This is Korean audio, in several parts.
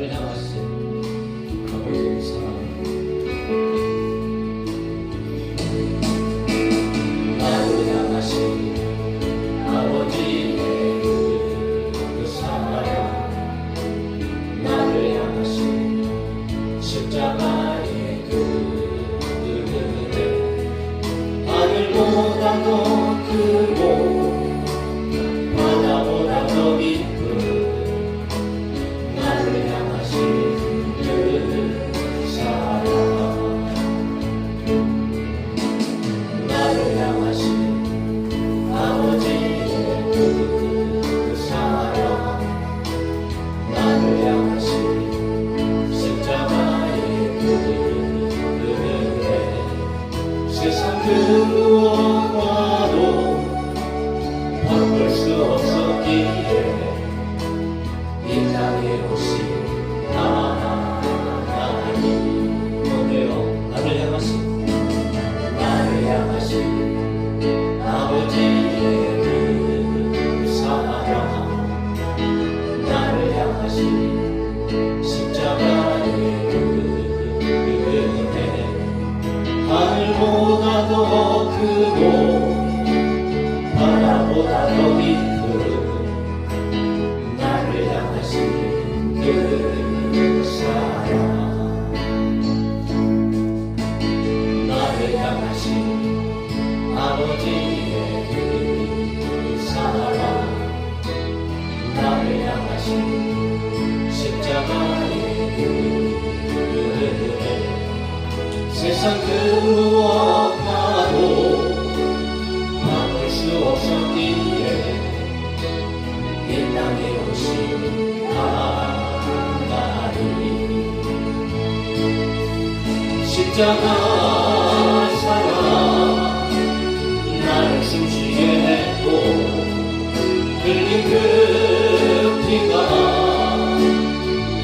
나를 향하신 아버지의 사랑, 나를 향하신 아버지의 그 사랑, 나를 향하신 십자가의 그 은혜, 하늘보다 더 크고 바다보다 더 깊은 나를 향하신 그 사랑, 나를 향하신 아버지의 그 사랑, 나를 향하신 십자가의 그 은혜, 세상 그 무엇과도 바꿀 수 없었기에 이 땅에 오신 하나님, 오늘요 나를 향하신 아버지의 그 사랑, 나를 향하신 십자가의 그 은혜, 하늘보다 더 크고 바다보다 더 깊은 나를 향하신 그 사랑, 나를 향하신 아버지의 그 사랑, 나를 향하신 십자가의 그 은혜, 세상 그 무엇과도 바꿀 수 없었기에 이 땅에 오신 하나님, 십자가 사랑 나를 숨쉬게 했고 흘린 그 피가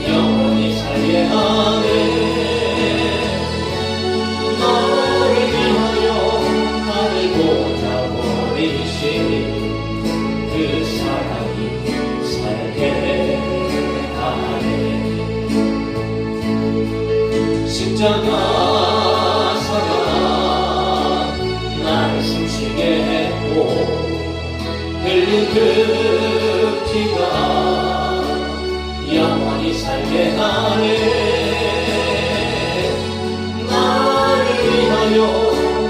영원히 살게 하네. 나를 위하여 나를 보자버리신 그 사랑이 살게 하네. 십자가 사랑 나를 숨쉬게 했고 흘린 그 피가 영원히 살게 하네. 나를 위하여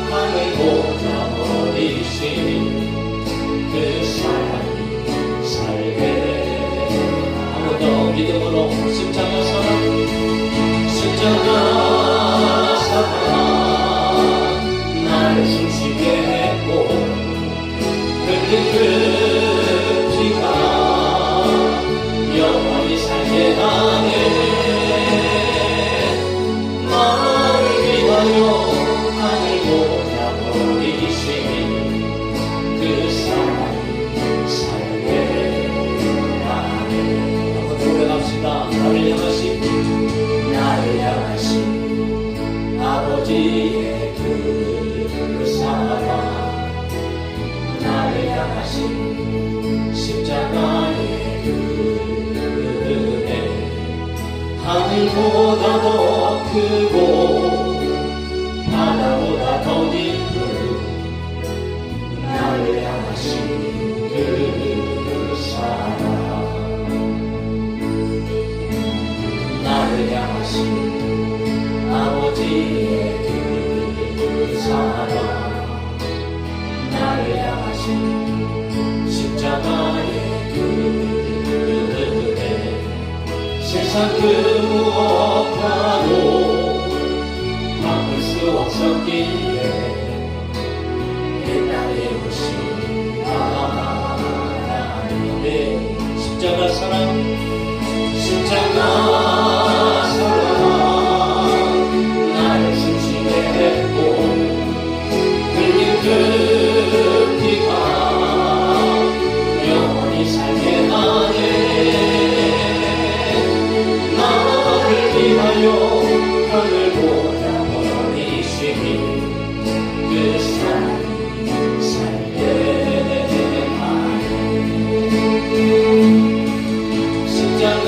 하늘 보자버리신 그 사랑이 살게. 한 번 더 믿음으로 십자가 사랑, 십자가 사랑 나를 숨쉬게 했고 흘린 그 피가 영원히 살게 하네. 나를 위하여 하늘 보자버리신 그 사랑이 살게 하네. 한번 고백합시다. 나를 향하신 아버지의 그 사랑, 나를 향하신 십자가의 그 은혜, 하늘보다 더 크고 바다보다 더 깊은 나를 향하신 그 사랑, 나를 향하신 아버지의 그 사랑, 나를 향하신 십자가의 그 은혜, 세상 그 무엇과도 바꿀 수 없었기에 이 땅에 오신 하나님의 십자가 사랑, 십자가 사랑 나를 숨쉬게 했고 흘린 그 피가 영원히 살게 하네. 나를 위하여 하늘 보자버리신 그 사랑이 살게 하네. 십자가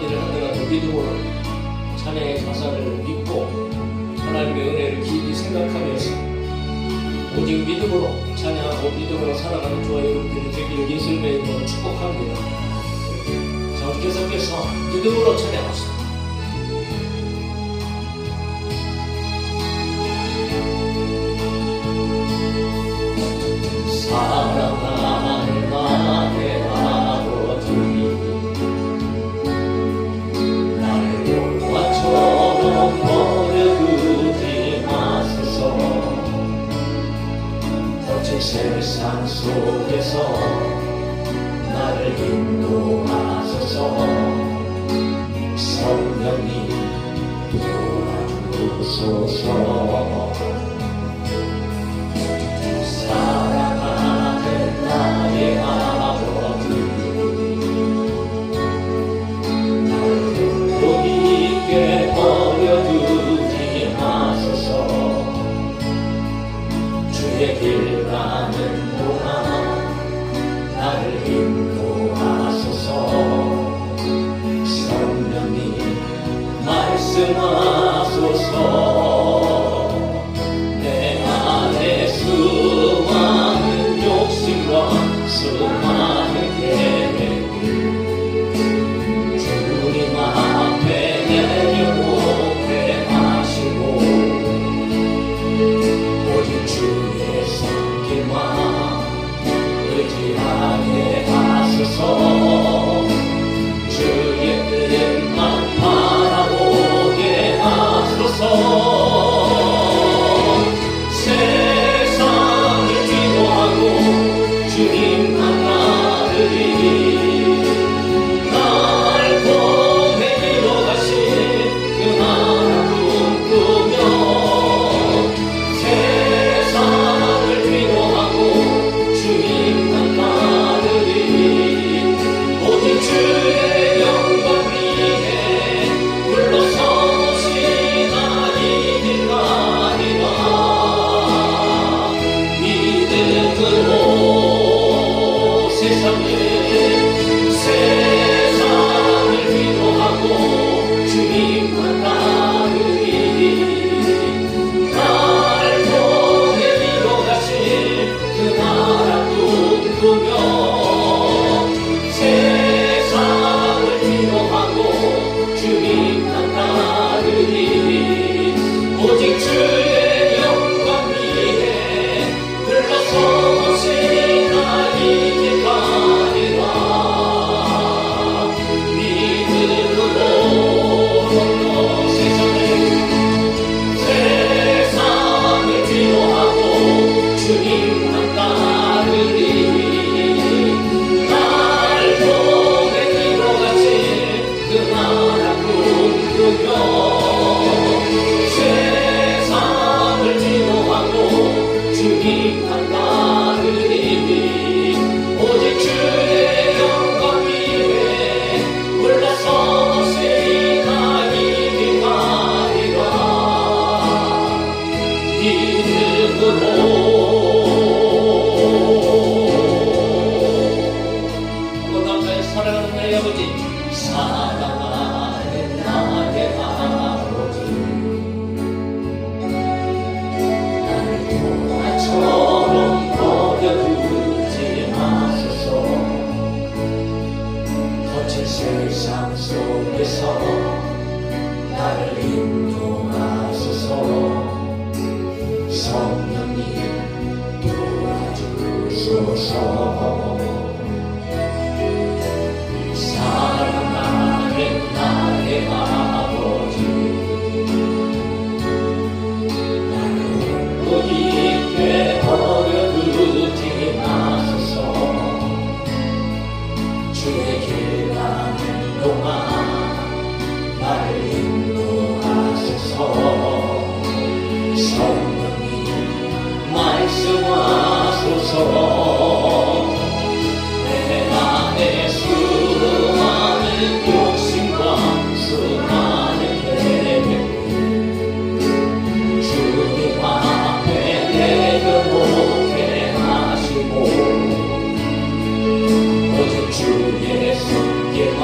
일을 하더라도 믿음으로 찬양의 가사를 믿고 하나님의 은혜를 깊이 생각하면서 오직 믿음으로 찬양하고 믿음으로 살아가는 저와 여러분들이 되기를 예수님의 이름으로 축복합니다. 자, 우리 계속해서 믿음으로 찬양합시다. 사랑하는 나의 아버지, 나를 용화처럼 버려두지 마소서. 거친 세상 속에서 나를 인도하소서. 성령님 도와주소서. 사랑하는 나의 아버지, 나를 홀로 있게 버려두지 마소서. 주의 길 가는 동안 나를 인도하소서. 성령님 말씀하소서. 수많은 욕심과 수많은 계획 주님 앞에 내려놓게 하시고 오직 주의 손길만 의지하게 하소서. 주의 뜻만 바라보게 하소서. 주님만 나르리. 날 통해 이뤄가신 그 나라 꿈꾸며 세상을 위로하고 주님만 나르리. 오직 주의 영광 위에 불러서신 나이길 가리라. 믿음으로 세상을 위로하고 주님만 따르리. 날 통해 이뤄가신 그 나라 꿈꾸며 세상을 위로하고 주님만 따르리. 오직 주의 영광 위에 불러서신 나이길 가리라. 세상을 위로하고 주님만 따르리. 날 통해 이뤄가신 그 나라 꿈꾸며 세상을 위로하고 주님만 따르리. 오직 주의 영광 위에 올라서신 나이길 가리라. 믿음으로. 한번 남자의 사랑하는 나의 아버지, 사랑하는 나의 아버지, 나를 동화처럼 버려두지 마소서. 거친 세상 속에서 나를 인도하소서. 성령님 도와주소서. 사랑하는 나의 아버지, 나를 홀로 있게 버려두지 마소서. 주의 길 가는 동안 나를 인도하소서. 성령님 말씀하소서. 내 안에 수많은 욕심과 수많은 계획 주님 앞에 내려놓게 하시고 오직 주의 손길만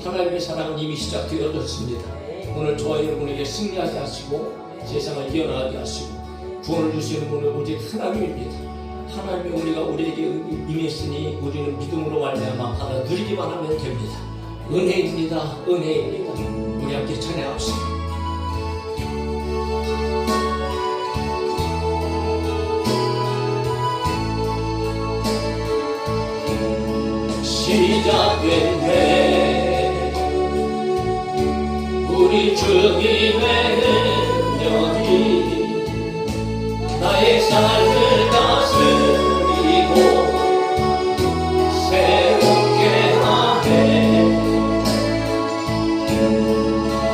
하나님의 사랑은 이미 시작되어졌습니다. 오늘 저와 여러분에게 승리하게 하시고 세상을 이겨나가게 하시고 구원을 주시는 분은 오직 하나님입니다. 하나님의 은혜가 우리에게 임했으니 우리는 믿음으로 말미암아 받아 누리기만 하면 됩니다. 은혜입니다. 은혜입니다. 우리 함께 찬양합시다. 시작된 해 우리 주님의 능력이 나의 삶을 다스리고 새롭게 하네.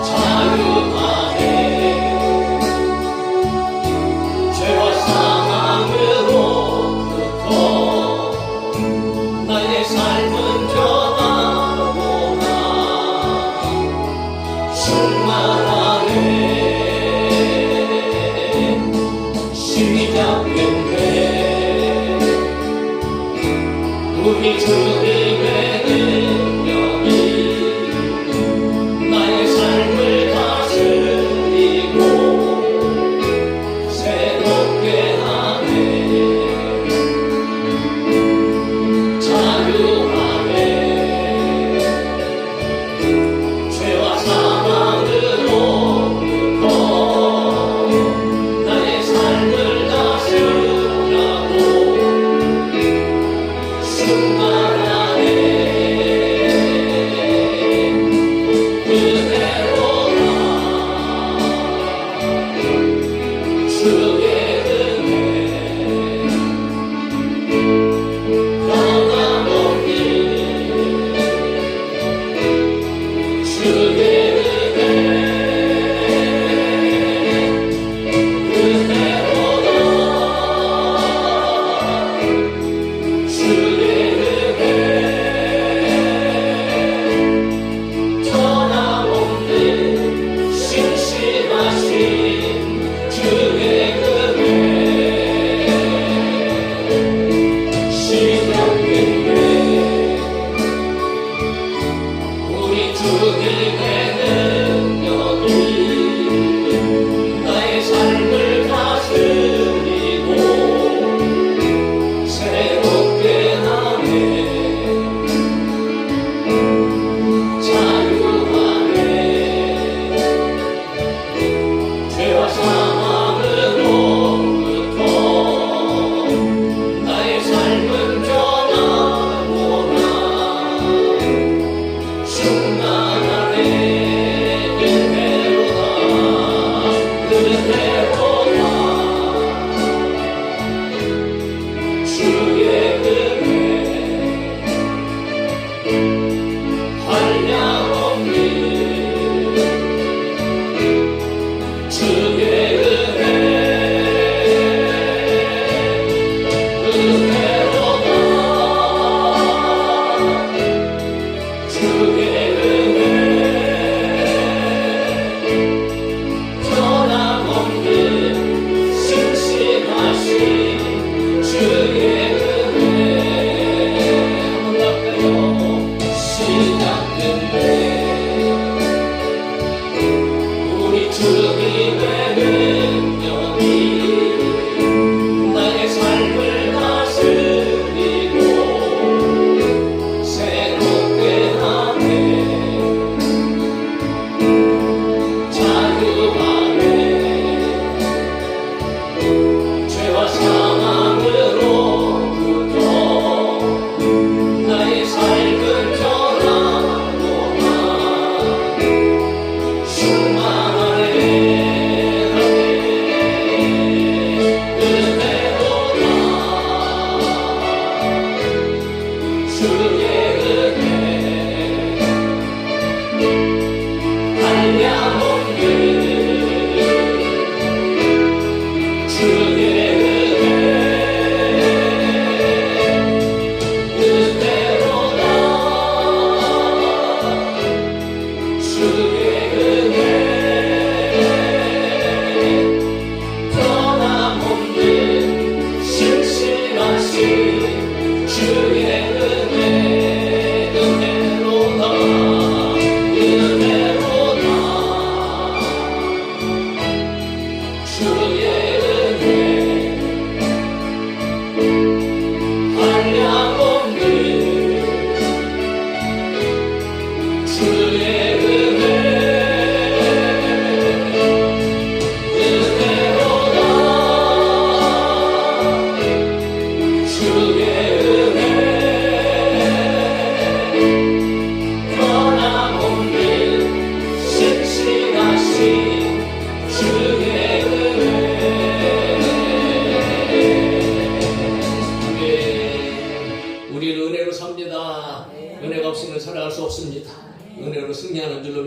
자유하네. 죄와 사망으로부터 나의 삶은 변하구나. 충만하네. 시작된 해 우리 주님의 능력이 나의 삶을 다스리고 새롭게 하네. 자유하네. 죄와 사망으로부터 나의 삶을 다스리라고 충만하네.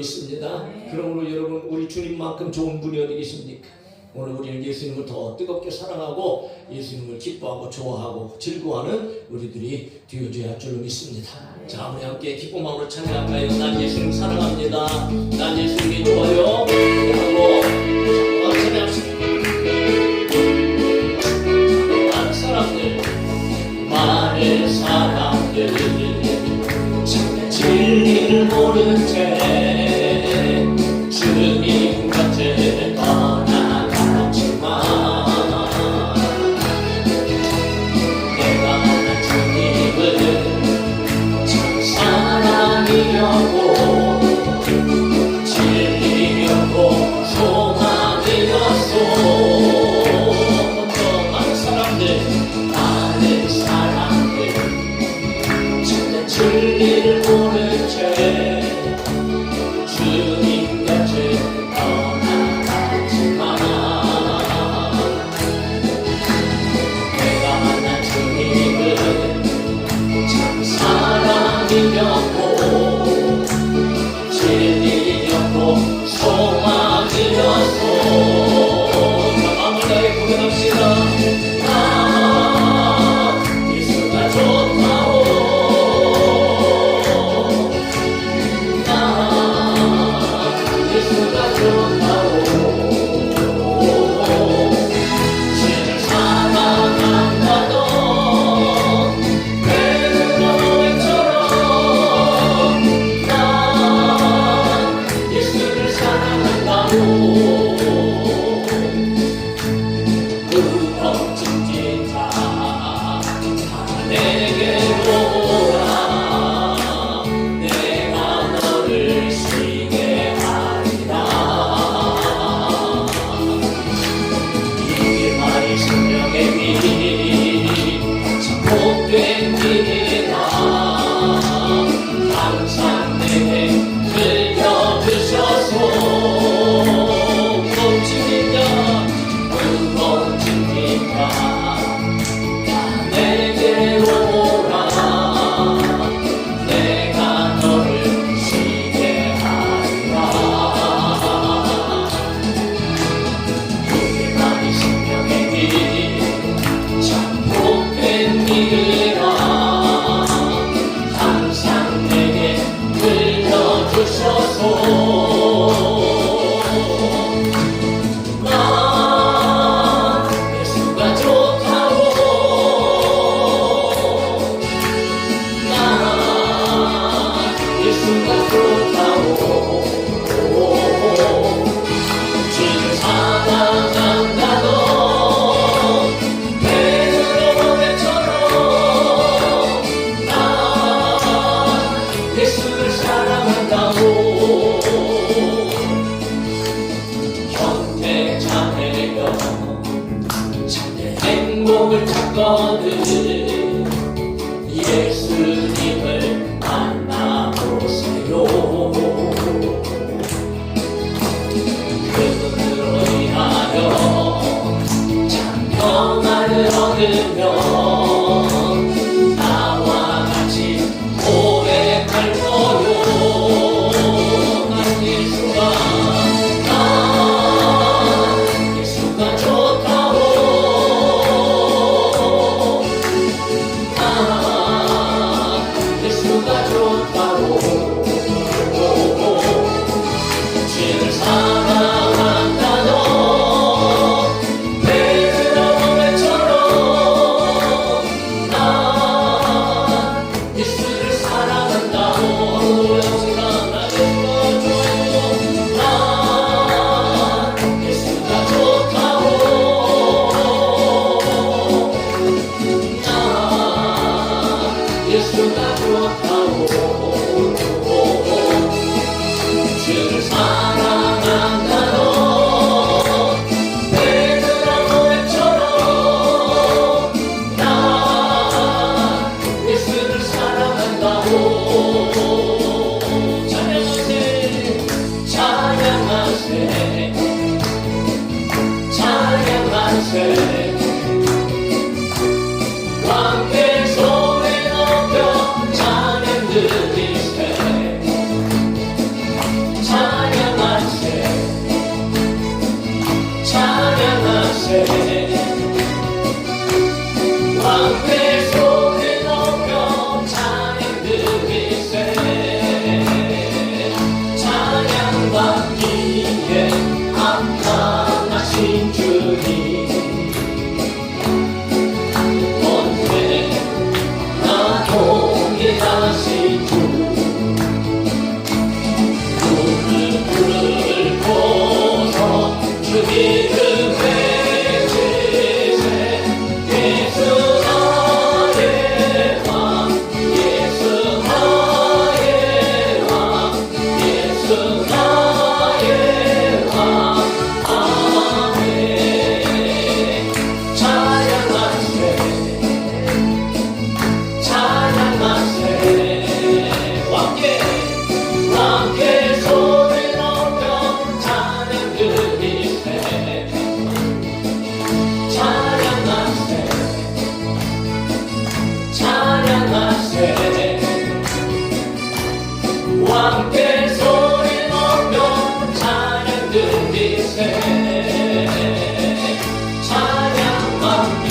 믿습니다. 그러므로 여러분, 우리 주님만큼 좋은 분이 어디 계십니까? 오늘 우리는 예수님을 더 뜨겁게 사랑하고 예수님을 기뻐하고 좋아하고 즐거워하는 우리들이 되어줘야 할 줄로 믿습니다. 자, 우리 함께 기쁜 마음으로 찬양할까요? 난 예수님 사랑합니다. 난 예수님이 좋아요. 하고 찬양합시다. 많은 사람들, 많은 사람들 진리를 모른 채 주님 곁을 떠나갔지만 내가 만난 주님은 참 사랑이었고 진리였고 소망이었소. 또 많은 사람들 참된 진리를 모른 채 주님 곁을 떠나갔지만 내가 만난 주님은 참 사랑이었고 진리였고 소망이었소. 자, 마음을 다해 고백합시다. 예수가 좋다오. 예수가 좋다오. 주를 사랑한다던 베드로처럼 난 예수를 사랑한다오. 무겁진 자 내게로 오라. 내가 너를 쉬게 하리라. 이 말이 생명의 길 참 복된 길이라. 항상 내게 들려주셔서 무겁진 자 내게로 오라. 내가 너를 쉬게 하리라. 그게 말이 생명의 길 참 복된 길이라. 항상 내게 들려주셔서 난 예수가 좋다고. 난 예수가 좋다고. 주를 사랑한다던 베드로처럼 난 예수를 사랑한다고. 현대 자매여 참된 행복을 찾거든 예수님을 만나보세요. 그분으로 인하여 참 평안을 얻으며 나와 같이 고백할 거요. 난 예수가 좋다고. 예수가 좋다고. 주를 사랑한다던 베드로처럼 난 예수를 사랑한다고. 난 예수가 좋다고. 예수가 좋다고. 주를 사랑한다던 베드로처럼 난 예수를 사랑한다고. 찬양하세 찬양하세 찬양하세. 함께 손에 높여 찬양 드리세.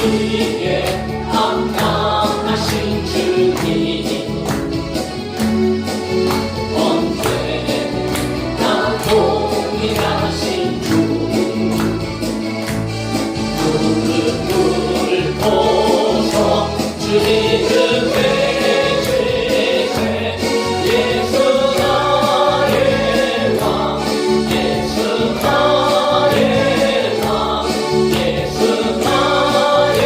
우리에게 합당하신 주님 언제나 동일하신 주 무릎을 꿇어서 주님을 외치세 예수 나의 왕 예수 나의 왕 예수 나의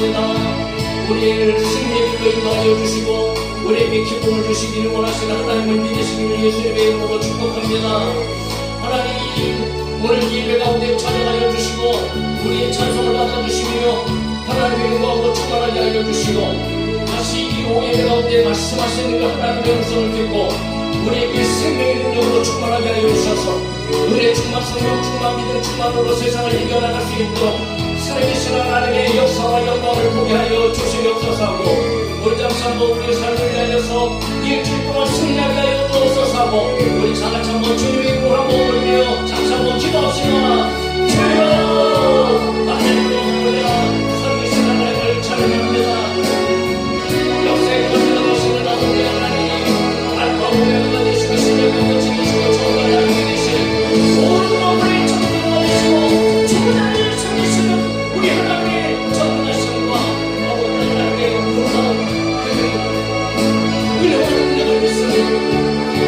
원합니다. 우리를 승리의 길로 인도하여 주시고 우리에게 기쁨을 주시기를 원하시는 하나님을 믿으시기를 예수님의 이름으로 축복합니다. 하나님, 오늘 예배 가운데 찬양하여 주시고 우리의 찬송을 받아주시며 하나님의 영광으로 충만하게 하여 주시고 다시 이 오예배 가운데 말씀하시는 그 하나님의 음성을 듣고 우리에게 생명의 능력으로 충만하게 하여 주셔서 은혜 충만, 성령 충만, 믿음 충만으로 세상을 이겨나갈 수 있도록 살아계신 하나님의 역사와 영광을 보게 하여 주시옵소서 하고 우리 잠시 우리의 삶을 위하여서 일주일 동안 승리하게 하여 주옵소서 하고 우리 다같이 한번 주님의 이름으로 한번 올리며 잠시 한번 기도합시다. 주여 할렐루야. 살아계신 하나님을 찬양합니다. 역사의 권세가 되시는 아버지 하나님, 알파 오메가가 되시고 시작부터 지키시고 처음과 나중에 되신 모든 것들을 천국으로 되시고 죽은 자를 살리시는 우리 하나님의 전능하심과 아버지 하나님의 놀라운 은혜와 능력을 믿습니다.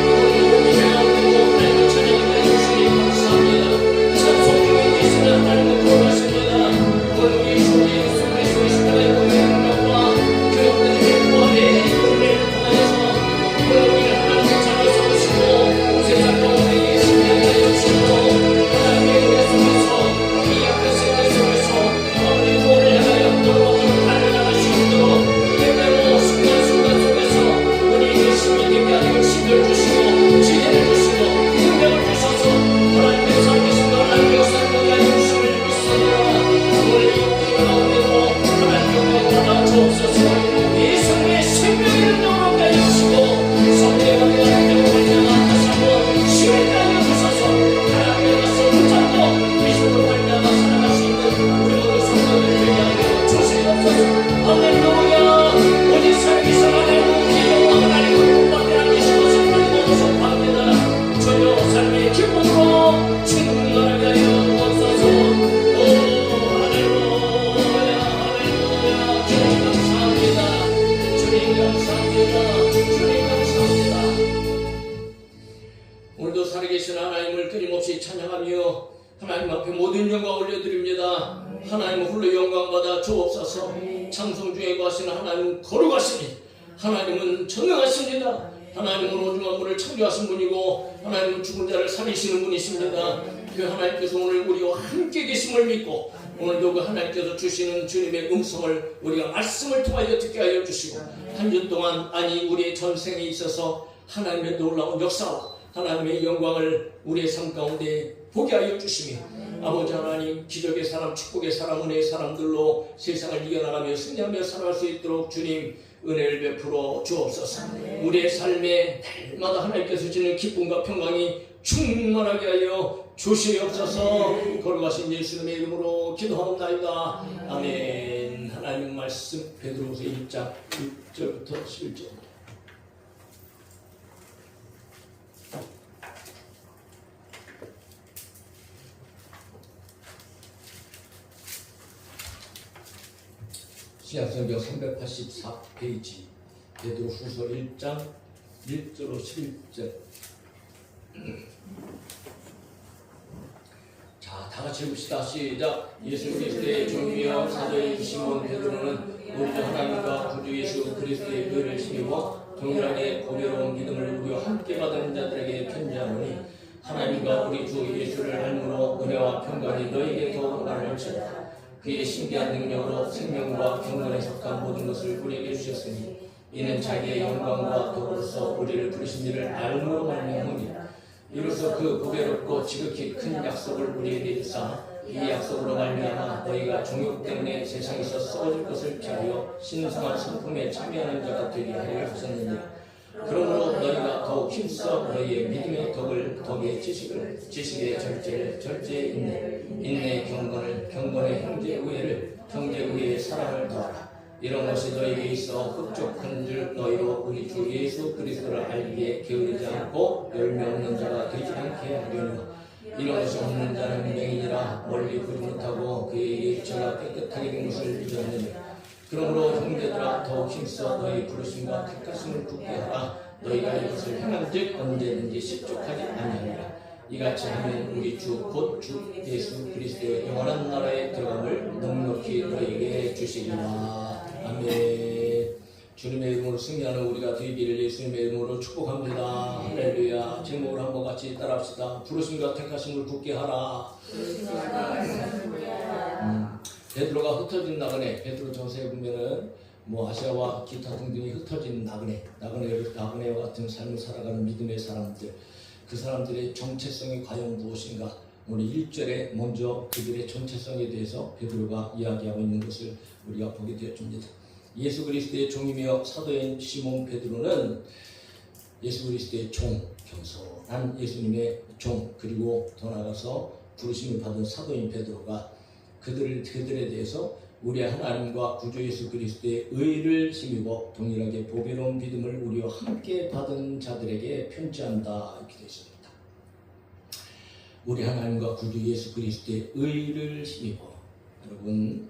오늘 예배가 되고 하나님을 찬양하여 주시니 감사합니다. 찬송 중에 계시는 하나님을 거룩하십니다. 오늘 우리 주 예수 그리스도의 십자가의 보혈의 능력과 그 영광의 부활의 은혜를 통하여서 오늘 우리를 하나님의 자녀 삼으시고 세상 가운데 승리하게 하여 주시고 하나님의 은혜 속에서 이 약한 세대 속에서 아버지 구원을 향하여 걸어가고 달려나갈 수 있도록 때때로 순간순간 속에서 우리에게 신명되게 하여 힘을 주시고 지혜를 주시고 능력을 주셔서 하나님의 살아계신 하나님의 역사를 보게 하여 주심을 믿습니다. 오늘 이 오늘 가운데도 하나님의 영광을 받아 주옵소서. 예수님의 생명의 능력으로 하여 주시고 성령의 능력으로 말미암아 다시 한번 시원하게 하여 주셔서 하나님의 것을 붙잡고 미신으로 말미암아 살아갈 수 있는 우리 모든 성도들 되게 하여 주시옵소서. 할렐루야. 오직 살아계신 하나님의 영광을 알고 공부하게 하시고 성령의 모습합니다. 전혀 삶의 기쁨으로 충만하게 하여 주옵소서. 오 할렐루야 할렐루야. 주님 감사합니다. 주님 감사합니다. 주님 감사합니다. 오늘도 살아계신 하나님을 끊임없이 찬양하며 하나님 앞에 모든 영광 올려드립니다. 하나님 홀로 영광받아 주옵소서. 찬송 중에 거하시는 하나님 거룩하시니 하나님은 전능하십니다. 하나님은 오직 만물을 창조하신 분이고 하나님은 죽은 자를 살리시는 분이십니다. 그 하나님께서 오늘 우리와 함께 계심을 믿고 오늘도 그 하나님께서 주시는 주님의 음성을 우리가 말씀을 통하여 듣게 하여 주시고 한 주 동안 아니 우리의 전생에 있어서 하나님의 놀라운 역사와 하나님의 영광을 우리의 삶 가운데 보게 하여 주시며 아버지 하나님 기적의 사람, 축복의 사람, 은혜의 사람들로 세상을 이겨나가며 승리하며 살아갈 수 있도록 주님 은혜를 베풀어 주옵소서. 우리의 삶에 날마다 하나님께서 주시는 기쁨과 평강이 충만하게 하여 주시옵소서. 거룩하신 예수님의 이름으로 기도하옵나이다. 아멘. 하나님 말씀 베드로후서 1장 6절부터 11절. 신약성경 384페이지 베드로후서 1장 1절로 11절. 자, 다같이 읽읍시다. 시작. 예수 그리스도의 종이여 사도의 시몬 베드로는 우리 주 하나님과 구주 예수 그리스도의 의를 힘입어 동일하게 보배로운 믿음을 우리와 함께 받은 자들에게 편지하노니 하나님과 우리 주 예수를 알므로 은혜와 평강이 너희에게 더욱 나눌지어다. 그의 신비한 능력으로 생명과 경건에 속한 모든 것을 우리에게 주셨으니 이는 자기의 영광과 도로서 우리를 부르신 이를 알므로 말미암으니 이로써 그 보배롭고 지극히 큰 약속을 우리에게 주사 이 약속으로 말미암아 너희가 종욕 때문에 세상에서 썩어질 것을 피하여 신성한 성품에 참여하는 자가 되게 하려 하셨느니라. 그러므로 너희가 더욱 힘써 너희의 믿음의 덕의 지식의 절제에 인내의 경건의 형제의 형제의 사랑을 더하라. 이런 것이 너희에게 있어 흡족한 줄 너희로 우리 주 예수 그리스도를 알기에 게으르지 않고 열매 없는 자가 되지 않게 하려니와 이런 것이 없는 자는 맹인이라 멀리 보지 못하고 그의 일체가 깨끗하게 된 것을 잊었느니라. 그러므로 형제들아 더욱 힘써 너희 부르심과 택하심을 굳게 하라. 너희가 이것을 행한즉 언제든지 실족하지 아니하리라. 이같이 하면 우리 주 곧 주 예수 그리스도의 영원한 나라에 들어감을 넉넉히 너희에게 주시리라. 주시리라. 아멘. 주님의 이름으로 승리하는 우리가 되기를 예수님의 이름으로 축복합니다. 할렐루야. 제목을 한번 같이 따라합시다. 부르심과 택하심을 굳게 하라. 베드로가 흩어진 나그네, 베드로 전서에 보면은 아시아와 기타 등등이 흩어진 나그네와 같은 삶을 살아가는 믿음의 사람들, 그 사람들의 정체성이 과연 무엇인가? 오늘 1절에 먼저 그들의 정체성에 대해서 베드로가 이야기하고 있는 것을 우리가 보게 되었습니다. 예수 그리스도의 종이며 사도인 시몬 베드로는 예수 그리스도의 종, 겸손한 예수님의 종, 그리고 더 나아가서 부르심을 받은 사도인 베드로가 그들에 대해서 우리의 하나님과 구주 예수 그리스도의 의를 힘입어 동일하게 보배로운 믿음을 우리와 함께 받은 자들에게 편지한다 이렇게 되어 있습니다. 우리 하나님과 구주 예수 그리스도의 의를 힘입어. 여러분,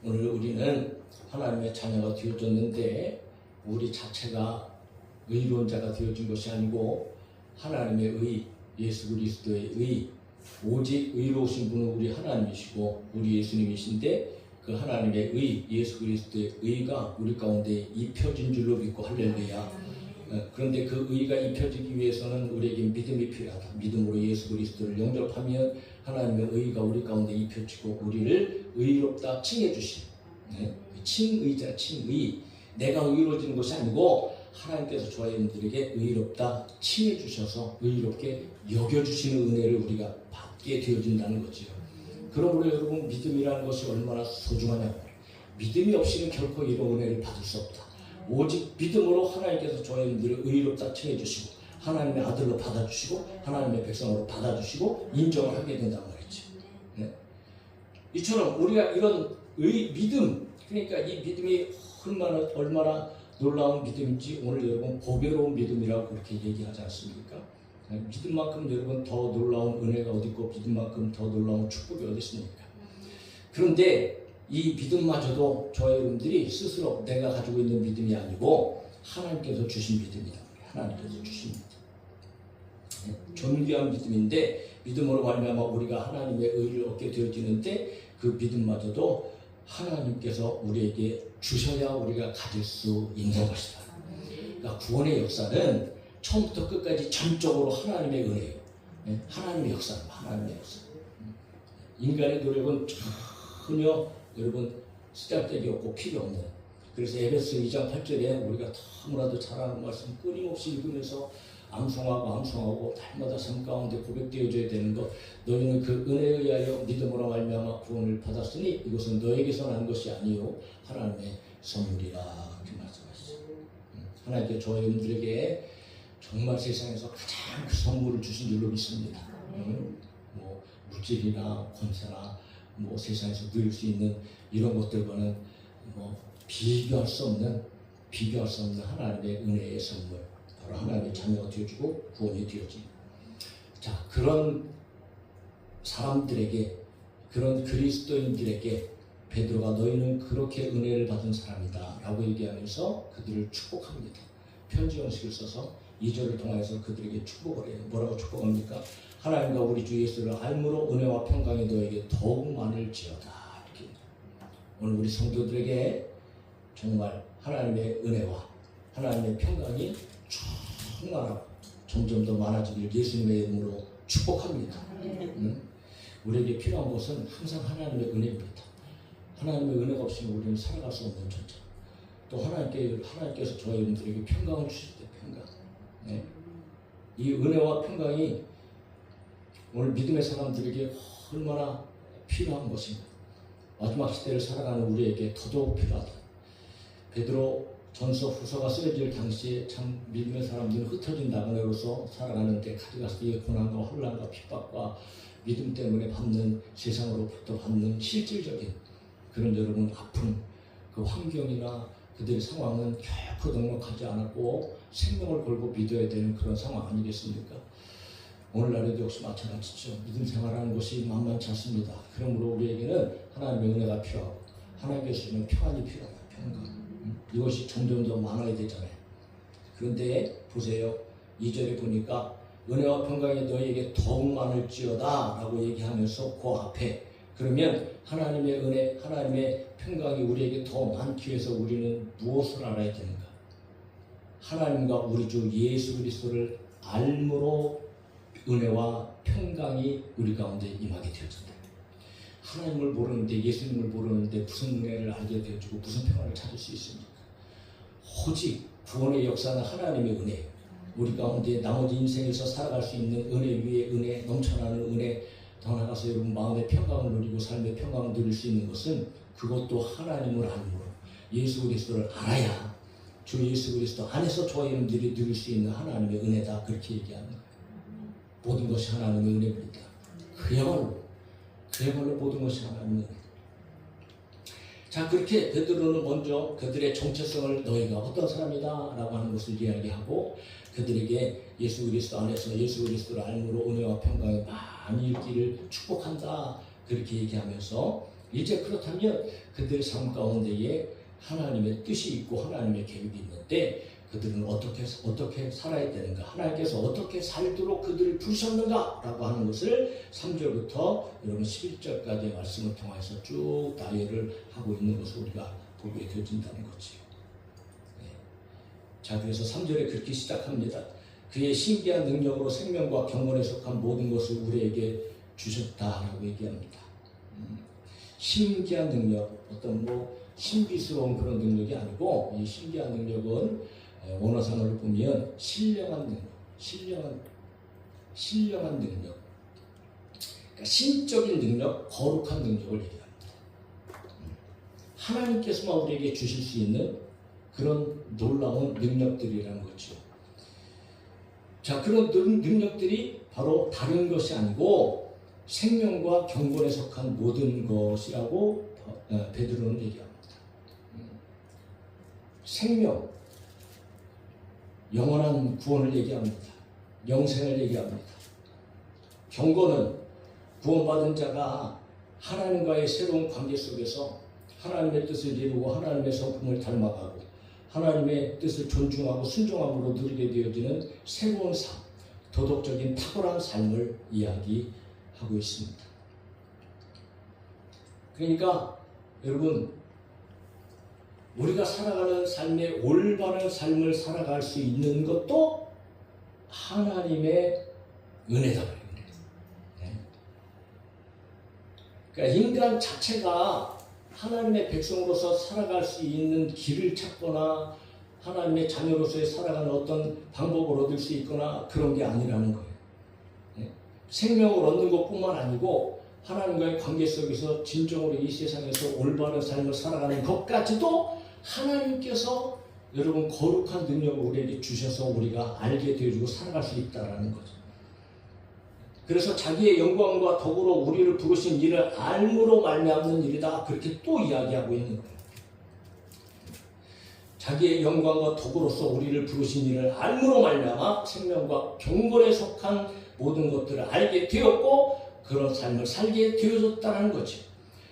오늘 우리는 하나님의 자녀가 되어졌는데 우리 자체가 의로운 자가 되어진 것이 아니고 하나님의 의, 예수 그리스도의 의, 오직 의로우신 분은 우리 하나님이시고 우리 예수님이신데 그 하나님의 의, 예수 그리스도의 의가 우리 가운데 입혀진 줄로 믿고 할렐루야. 그런데 그 의가 입혀지기 위해서는 우리에게 믿음이 필요하다. 믿음으로 예수 그리스도를 영접하면 하나님의 의가 우리 가운데 입혀지고 우리를 의롭다 칭해 주신, 칭의자, 칭의. 내가 의로워지는 것이 아니고 하나님께서 저와 여러분들에게 의롭다 칭해 주셔서 의롭게 여겨주시는 은혜를 우리가 받게 되어진다는 거죠. 그러므로 여러분, 믿음이라는 것이 얼마나 소중하냐면, 믿음이 없이는 결코 이런 은혜를 받을 수 없다. 오직 믿음으로 하나님께서 저와 여러분들을 의롭다 칭해 주시고 하나님의 아들로 받아주시고 하나님의 백성으로 받아주시고 인정을 하게 된다는 말이죠. 이처럼 우리가 이런 믿음, 그러니까 이 믿음이 얼마나 놀라운 믿음인지 오늘 여러분 보배로운 믿음이라고 그렇게 얘기하지 않습니까? 믿음만큼 여러분 더 놀라운 은혜가 어디 있고 믿음만큼 더 놀라운 축복이 어디 있습니까? 그런데 이 믿음마저도 저와 여러분들이 스스로 내가 가지고 있는 믿음이 아니고 하나님께서 주신 믿음이다. 하나님께서 주신 믿음. 존귀한 믿음인데 믿음으로 말미암아 우리가 하나님의 의를 얻게 되어지는데 그 믿음마저도 하나님께서 우리에게 주셔야 우리가 가질 수 있는 것이다. 그러니까 구원의 역사는 처음부터 끝까지 전적으로 하나님의 은혜예요. 하나님의 역사입니다. 하나님의 역사. 인간의 노력은 전혀 여러분 쓰잘데기 없고 필요 없는. 그래서 에베소 2장 8절에 우리가 너무나도 잘 아는 말씀 끊임없이 읽으면서 암송하고 날마다 삶 가운데 고백되어져야 되는 것. 너희는 그 은혜에 의하여 믿음으로 말미암아 구원을 받았으니 이것은 너에게서 난 것이 아니요 하나님의 선물이라 이렇게 말씀하시죠. 하나님께 저와 여러분들에게 정말 세상에서 가장 그 선물을 주신 줄로 믿습니다. 물질이나 권세나 세상에서 누릴 수 있는 이런 것들과는 비교할 수 없는 하나님의 은혜의 선물, 바로 하나님의 자녀가 되어주고 구원이 되어진. 자, 그런 사람들에게, 그런 그리스도인들에게 베드로가 너희는 그렇게 은혜를 받은 사람이다 라고 얘기하면서 그들을 축복합니다. 편지 형식을 써서 2절을 통해서 그들에게 축복을 해요. 뭐라고 축복합니까? 하나님과 우리 주 예수를 알므로 은혜와 평강이 너에게 더욱 많을지어다. 이렇게. 오늘 우리 성도들에게 정말 하나님의 은혜와 하나님의 평강이 충만하고 점점 더 많아지기를 예수님의 이름으로 축복합니다. 우리에게 필요한 것은 항상 하나님의 은혜입니다. 하나님의 은혜가 없이는 우리는 살아갈 수 없는 존재. 또 하나님께서 저와 여러분들에게 평강을 주실 때 평강. 이 은혜와 평강이 오늘 믿음의 사람들에게 얼마나 필요한 것인가. 마지막 시대를 살아가는 우리에게 더더욱 필요하다. 베드로 전서 후서가 쓰여질 당시에 참 믿음의 사람들은 흩어진 나그네로서 살아가는데 가져갔을 때 고난과 혼란과 핍박과 믿음 때문에 받는, 세상으로부터 받는 실질적인 그런 여러분 아픔, 그 환경이나 그들의 상황은 결코 넉넉하지 않았고 생명을 걸고 믿어야 되는 그런 상황 아니겠습니까? 오늘날에도 역시 마찬가지죠. 믿음 생활하는 것이 만만치 않습니다. 그러므로 우리에게는 하나님의 은혜가 필요하고 하나님께서 주시는 평안이 필요하다. 평강. 이것이 점점 더 많아야 되잖아요. 그런데 보세요. 2절에 보니까 은혜와 평강이 너희에게 더욱 많을지어다 라고 얘기하면서 그 앞에 그러면 하나님의 은혜, 하나님의 평강이 우리에게 더 많기 위해서 우리는 무엇을 알아야 되는가? 하나님과 우리 주 예수 그리스도를 알므로 은혜와 평강이 우리 가운데 임하게 되어진다. 하나님을 모르는데, 예수님을 모르는데 무슨 은혜를 알게 되어지고 무슨 평안을 찾을 수 있습니까? 오직 구원의 역사는 하나님의 은혜, 우리 가운데 나머지 인생에서 살아갈 수 있는 은혜 위에 은혜, 넘쳐나는 은혜, 더 나아가서 여러분 마음의 평강을 누리고 삶의 평강을 누릴 수 있는 것은 그것도 하나님을 알므로 예수 그리스도를 알아야 주 예수 그리스도 안에서 저와 여러분들이 누릴 수 있는 하나님의 은혜다, 그렇게 얘기하는 거예요. 모든 것이 하나님의 은혜입니다. 그야말로 모든 것이 하나님의 은혜. 자, 그렇게 베드로는 먼저 그들의 정체성을 너희가 어떤 사람이다 라고 하는 것을 이야기하고 그들에게 예수 그리스도 안에서 예수 그리스도를 알므로 은혜와 평강이 많이 있기를 축복한다, 그렇게 얘기하면서 이제 그렇다면 그들의 삶 가운데에 하나님의 뜻이 있고 하나님의 계획이 있는데 그들은 어떻게 살아야 되는가, 하나님께서 어떻게 살도록 그들을 부르셨는가 라고 하는 것을 3절부터 여러분 11절까지의 말씀을 통해서 쭉 나열을 하고 있는 것을 우리가 보게 되어진다는 거지요. 네. 자, 그래서 3절에 그렇게 시작합니다. 그의 신기한 능력으로 생명과 경건에 속한 모든 것을 우리에게 주셨다라고 얘기합니다. 신기한 능력, 어떤 신비스러운 그런 능력이 아니고, 이 신기한 능력은 원어상을 보면 신령한 능력, 신령한 능력, 그러니까 신적인 능력, 거룩한 능력을 얘기합니다. 하나님께서만 우리에게 주실 수 있는 그런 놀라운 능력들이라는 거죠. 자, 그런 능력들이 바로 다른 것이 아니고 생명과 경건에 속한 모든 것이라고 베드로는 얘기합니다. 생명, 영원한 구원을 얘기합니다. 영생을 얘기합니다. 경건은 구원받은 자가 하나님과의 새로운 관계 속에서 하나님의 뜻을 이루고 하나님의 성품을 닮아가고 하나님의 뜻을 존중하고 순종함으로 누리게 되어지는 새로운 삶, 도덕적인 탁월한 삶을 이야기하고 있습니다. 그러니까 여러분, 우리가 살아가는 삶의 올바른 삶을 살아갈 수 있는 것도 하나님의 은혜다. 네. 그러니까 인간 자체가 하나님의 백성으로서 살아갈 수 있는 길을 찾거나 하나님의 자녀로서의 살아가는 어떤 방법을 얻을 수 있거나 그런 게 아니라는 거예요. 네. 생명을 얻는 것뿐만 아니고 하나님과의 관계 속에서 진정으로 이 세상에서 올바른 삶을 살아가는 것까지도 하나님께서 여러분 거룩한 능력을 우리에게 주셔서 우리가 알게 되어주고 살아갈 수 있다는 거죠. 그래서 자기의 영광과 덕으로 우리를 부르신 일을 알므로 말미암는 일이다, 그렇게 또 이야기하고 있는 거예요. 자기의 영광과 덕으로서 우리를 부르신 일을 알므로 말미암아 생명과 경건에 속한 모든 것들을 알게 되었고 그런 삶을 살게 되어졌다는 거죠.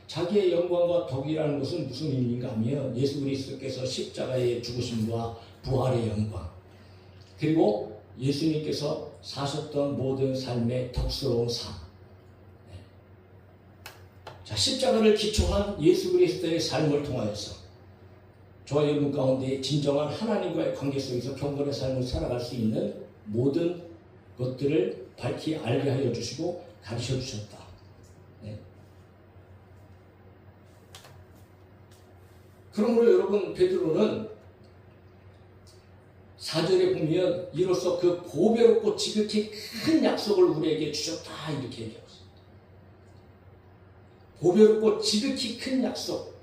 자기의 영광과 덕이라는 것은 무슨 의미인가 하면 예수 그리스도께서 십자가의 죽으심과 부활의 영광, 그리고 예수님께서 사셨던 모든 삶의 덕스러운 삶. 자, 십자가를 기초한 예수 그리스도의 삶을 통하여서 저와 여러분 가운데 진정한 하나님과의 관계 속에서 경건의 삶을 살아갈 수 있는 모든 것들을 밝히 알게 하여 주시고 가르쳐 주셨다. 네. 그러므로 여러분, 베드로는 4절에 보면 이로써 그 보배롭고 지극히 큰 약속을 우리에게 주셨다, 이렇게 얘기하고 있습니다. 보배롭고 지극히 큰 약속,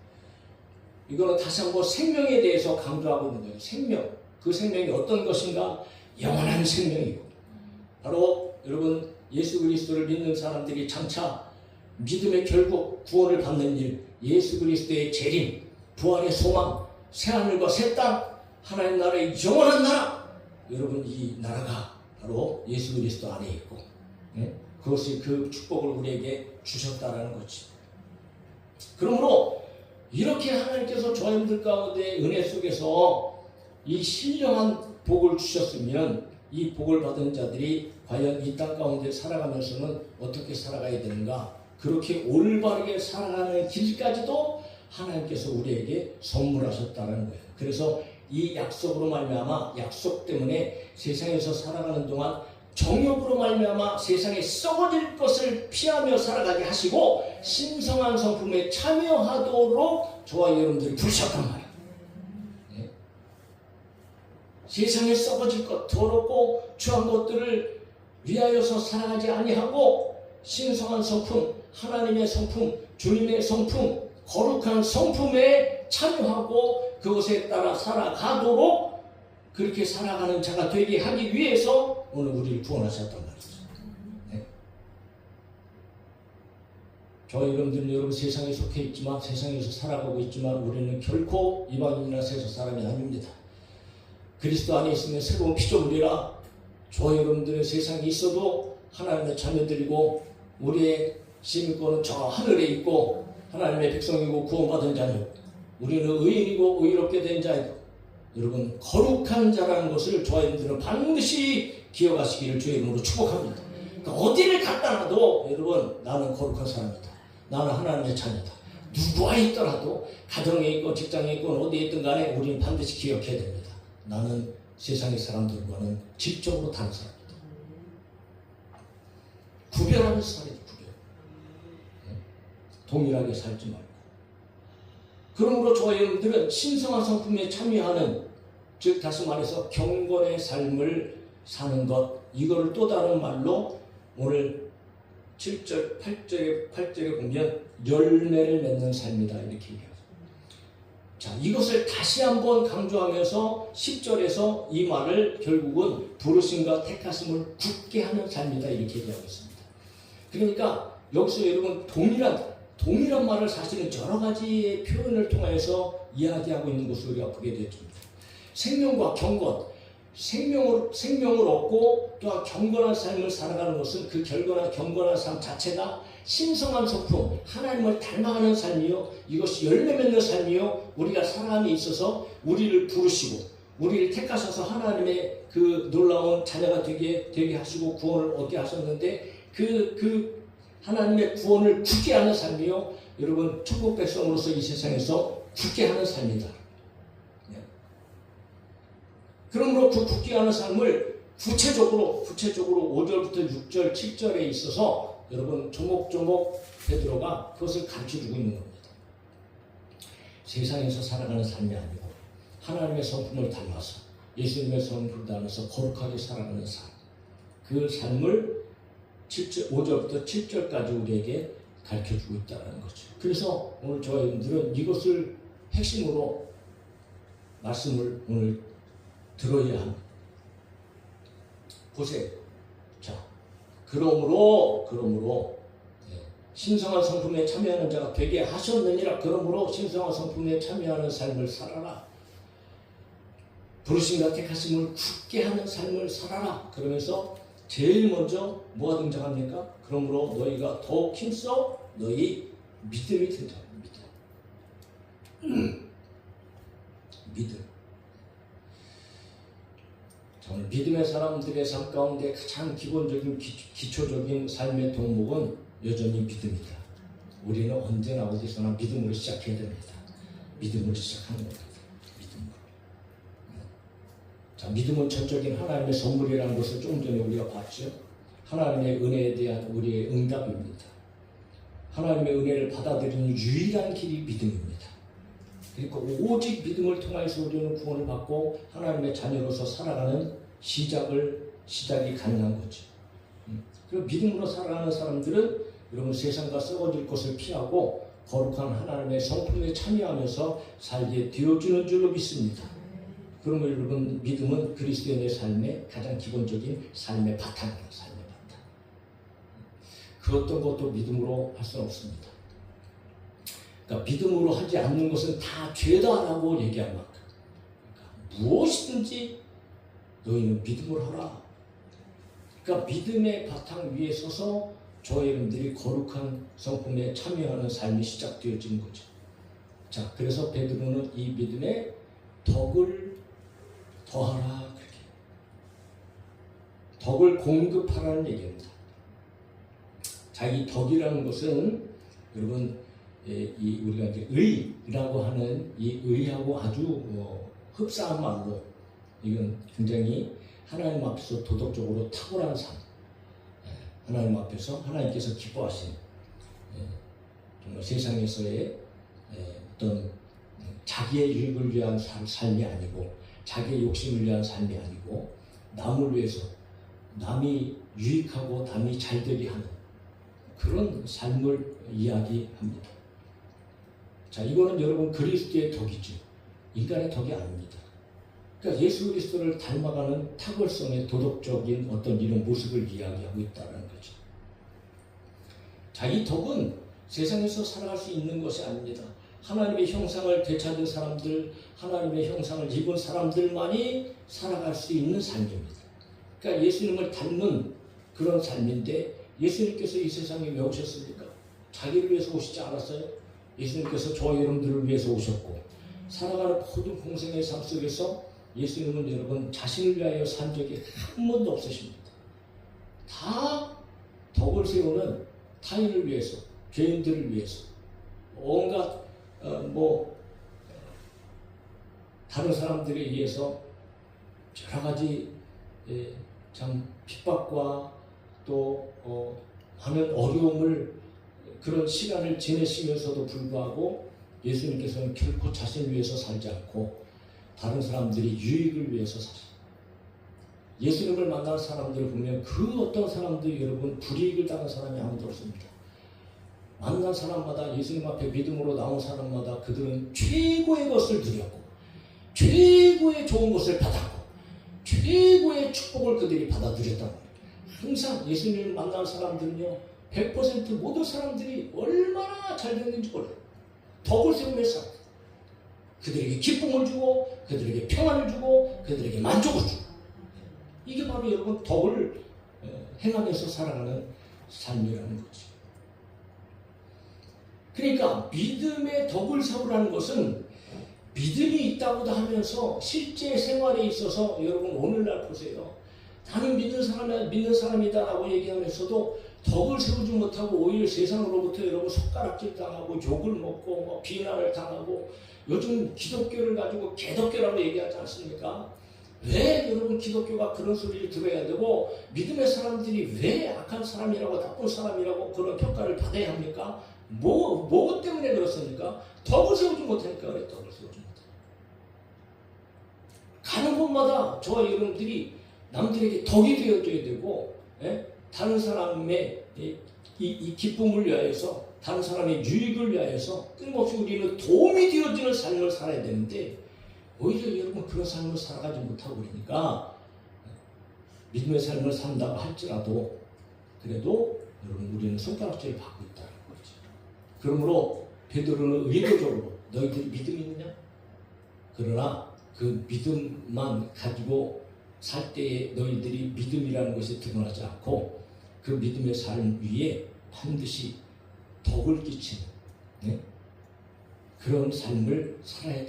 이거는 다시 한번 생명에 대해서 강조하고 있는 거예요. 생명, 그 생명이 어떤 것인가? 영원한 생명이고, 바로 여러분 예수 그리스도를 믿는 사람들이 장차 믿음의 결국 구원을 받는 일, 예수 그리스도의 재림, 부활의 소망, 새하늘과 새 땅, 하나님 나라의 영원한 나라, 여러분 이 나라가 바로 예수 그리스도 안에 있고, 그것이 그 축복을 우리에게 주셨다라는 거지. 그러므로 이렇게 하나님께서 저와 여러분들 가운데 은혜 속에서 이 신령한 복을 주셨으면 이 복을 받은 자들이 과연 이 땅 가운데 살아가면서는 어떻게 살아가야 되는가? 그렇게 올바르게 살아가는 길까지도 하나님께서 우리에게 선물하셨다는 거예요. 그래서 이 약속으로 말미암아, 약속 때문에 세상에서 살아가는 동안 정욕으로 말미암아 세상에 썩어질 것을 피하며 살아가게 하시고 신성한 성품에 참여하도록 저와 여러분들이 부르셨단 말이에요. 네. 세상에 썩어질 것, 더럽고 추한 것들을 위하여서 살아가지 아니하고 신성한 성품, 하나님의 성품, 주님의 성품, 거룩한 성품에 참여하고 그것에 따라 살아가도록 그렇게 살아가는 자가 되게 하기 위해서 오늘 우리를 구원하셨단 말이죠. 네. 저와 여러분 세상에 속해 있지만, 세상에서 살아가고 있지만 우리는 결코 이방인이나 세상 사람이 아닙니다. 그리스도 안에 있으면 새로운 피조물이라 저와 여러분들의 세상에 있어도 하나님의 자녀들이고 우리의 시민권은 저 하늘에 있고 하나님의 백성이고 구원받은 자녀, 우리는 의인이고 의롭게 된 자이고 여러분 거룩한 자라는 것을 저와 여러분들은 반드시 기억하시기를 주의 이름으로 축복합니다. 그러니까 어디를 갔다 놔도 여러분 나는 거룩한 사람이다. 나는 하나님의 자녀다. 누구와 있더라도 가정에 있건 직장에 있건 어디에 있든 간에 우리는 반드시 기억해야 됩니다. 나는 세상의 사람들과는 질적으로 다른 사람이다. 구별하는 사람이다. 구별. 동일하게 살지 말고. 그러므로 저와 여러분들은 신성한 성품에 참여하는, 즉 다시 말해서 경건의 삶을 사는 것, 이거를 또 다른 말로 오늘 7절, 8절에 보면 열매를 맺는 삶이다 이렇게 얘기해요. 자, 이것을 다시 한번 강조하면서 10절에서 이 말을 결국은 부르심과 택하심을 굳게 하는 삶이다 이렇게 얘기하고 있습니다. 그러니까 여기서 여러분 동일한 말을 사실은 여러 가지의 표현을 통해서 이야기하고 있는 것을 우리가 보게 되었습니다. 생명과 경건, 생명을 얻고 또한 경건한 삶을 살아가는 것은 그 경건한 삶 자체가 신성한 성품, 하나님을 닮아가는 삶이요, 이것이 열매 맺는 삶이요, 우리가 살아감에 있어서 우리를 부르시고 우리를 택하셔서 하나님의 그 놀라운 자녀가 되게 하시고 구원을 얻게 하셨는데 그 하나님의 구원을 굳게 하는 삶이요, 여러분 천국 백성으로서 이 세상에서 굳게 하는 삶이다. 그러므로 그 굳게 하는 삶을 구체적으로 5절부터 6절, 7절에 있어서 여러분 조목조목 베드로가 그것을 가르쳐주고 있는 겁니다. 세상에서 살아가는 삶이 아니고 하나님의 성품을 닮아서 예수님의 성품을 닮아서 거룩하게 살아가는 삶, 그 삶을 5절부터 7절까지 우리에게 가르쳐주고 있다는 거죠. 그래서 오늘 저와 여러분들은 이것을 핵심으로 말씀을 오늘 들어야 합니다. 보세요. 자, 그러므로 신성한 성품에 참여하는 자가 되게 하셨느니라. 그러므로 신성한 성품에 참여하는 삶을 살아라. 부르심과 택하심을 굳게 하는 삶을 살아라. 그러면서 제일 먼저 뭐가 등장합니까? 그러므로 너희가 더욱 힘써 너희 믿음이 등장합니다. 믿음. 오늘 믿음의 사람들의 삶 가운데 가장 기본적인 기초적인 삶의 덕목은 여전히 믿음이다. 우리는 언제나 어디서나 믿음으로 시작해야 됩니다. 믿음으로 시작하는 겁니다. 믿음으로. 자, 믿음은 전적인 하나님의 선물이라는 것을 조금 전에 우리가 봤죠. 하나님의 은혜에 대한 우리의 응답입니다. 하나님의 은혜를 받아들이는 유일한 길이 믿음입니다. 그러니까 오직 믿음을 통해서 우리는 구원을 받고 하나님의 자녀로서 살아가는 시작이 가능한 거죠. 그리고 믿음으로 살아가는 사람들은 여러분 세상과 썩어질 것을 피하고 거룩한 하나님의 성품에 참여하면서 살게 되어주는 줄로 믿습니다. 그러면 여러분 믿음은 그리스도인의 삶의 가장 기본적인 삶의 바탕이에요. 삶의 바탕. 그 어떤 것도 믿음으로 할 수는 없습니다. 그러니까 믿음으로 하지 않는 것은 다 죄다라고 얘기한 만큼, 그러니까 무엇이든지 너희는 믿음으로 하라. 그러니까 믿음의 바탕 위에 서서 저와 여러분들이 거룩한 성품에 참여하는 삶이 시작되어지는 거죠. 자, 그래서 베드로는 이 믿음의 덕을 더하라, 그렇게 덕을 공급하라는 얘기입니다. 이 덕이라는 것은 여러분 우리가 이제 의라고 하는 이 의하고 아주 흡사한 말로 이건 굉장히 하나님 앞에서 도덕적으로 탁월한 삶, 하나님 앞에서 하나님께서 기뻐하시는 정말 세상에서의 어떤 자기의 유익을 위한 삶이 아니고 자기의 욕심을 위한 삶이 아니고 남을 위해서 남이 유익하고 남이 잘되게 하는 그런 삶을 이야기합니다. 자, 이거는 여러분 그리스도의 덕이죠. 인간의 덕이 아닙니다. 그러니까 예수 그리스도를 닮아가는 탁월성의 도덕적인 어떤 이런 모습을 이야기하고 있다는 거죠. 자, 이 덕은 세상에서 살아갈 수 있는 것이 아닙니다. 하나님의 형상을 되찾은 사람들, 하나님의 형상을 입은 사람들만이 살아갈 수 있는 삶입니다. 그러니까 예수님을 닮은 그런 삶인데 예수님께서 이 세상에 왜 오셨습니까? 자기를 위해서 오시지 않았어요? 예수님께서 저와 여러분들을 위해서 오셨고 살아가는 모든 공생의 삶 속에서 예수님은 여러분 자신을 위하여 산 적이 한 번도 없으십니다. 다 덕을 세우는 타인을 위해서, 죄인들을 위해서, 온갖 다른 사람들에 의해서 여러 가지 참 핍박과 또 많은 어려움을 그런 시간을 지내시면서도 불구하고 예수님께서는 결코 자신을 위해서 살지 않고 다른 사람들이 유익을 위해서 사십니다. 예수님을 만난 사람들을 보면 그 어떤 사람도 여러분 불이익을 당한 사람이 아무도 없습니다. 만난 사람마다 예수님 앞에 믿음으로 나온 사람마다 그들은 최고의 것을 누렸고 최고의 좋은 것을 받았고 최고의 축복을 그들이 받아 누렸단 말이에요. 항상 예수님을 만난 사람들은요 100% 모든 사람들이 얼마나 잘 됐는지 몰라요. 덕을 세우면서 그들에게 기쁨을 주고 그들에게 평안을 주고 그들에게 만족을 주고 이게 바로 여러분 덕을 행하면서 살아가는 삶이라는 거죠. 그러니까 믿음의 덕을 세우라는 것은 믿음이 있다고도 하면서 실제 생활에 있어서 여러분 오늘날 보세요. 나는 믿는 사람이다라고 얘기하면서도 덕을 세우지 못하고 오히려 세상으로부터 여러분 손가락질 당하고 욕을 먹고 비난을 당하고 요즘 기독교를 가지고 개덕교라고 얘기하지 않습니까? 왜 여러분 기독교가 그런 소리를 들어야 되고 믿음의 사람들이 왜 악한 사람이라고 나쁜 사람이라고 그런 평가를 받아야 합니까? 뭐 때문에 그렇습니까? 덕을 세우지 못하니까 그래. 덕을 세우지 못해. 가는 곳마다 저와 여러분들이 남들에게 덕이 되어줘야 되고 다른 사람의 이 기쁨을 위하여서 다른 사람의 유익을 위하여서 끊임없이 우리는 도움이 되어지는 삶을 살아야 되는데 오히려 여러분 그런 삶을 살아가지 못하고 그러니까 믿음의 삶을 산다고 할지라도 그래도 여러분 우리는 손가락질을 받고 있다는 거죠. 그러므로 베드로는 의도적으로 너희들이 믿음이 있느냐? 그러나 그 믿음만 가지고 살 때에 너희들이 믿음이라는 것이 드러나지 않고 그 믿음의 삶 위에 반드시 덕을 끼치는 그런 삶을 살아야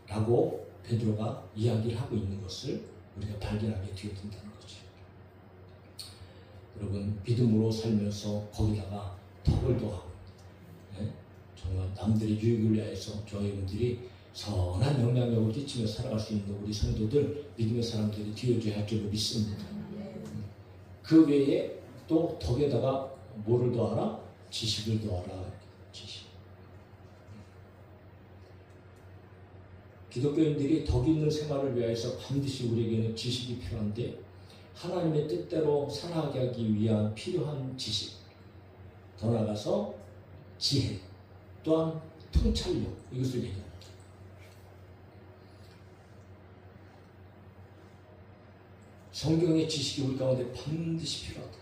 된다라고 베드로가 이야기를 하고 있는 것을 우리가 발견하게 되어진다는 거죠. 여러분 믿음으로 살면서 거기다가 덕을 더하고 정말 남들의 유익을 위해서 저희들이 선한 영향력을 끼치며 살아갈 수 있는 우리 성도들 믿음의 사람들이 되어줘야 할 줄로 믿습니다. 그 외에 또 덕에다가 뭐를 더하라? 지식을 더하라. 지식. 기독교인들이 덕 있는 생활을 위해서 반드시 우리에게는 지식이 필요한데 하나님의 뜻대로 살아가게 하기 위한 필요한 지식, 더 나아가서 지혜, 또한 통찰력, 이것을 얘기합니다. 성경의 지식이 우리 가운데 반드시 필요하다.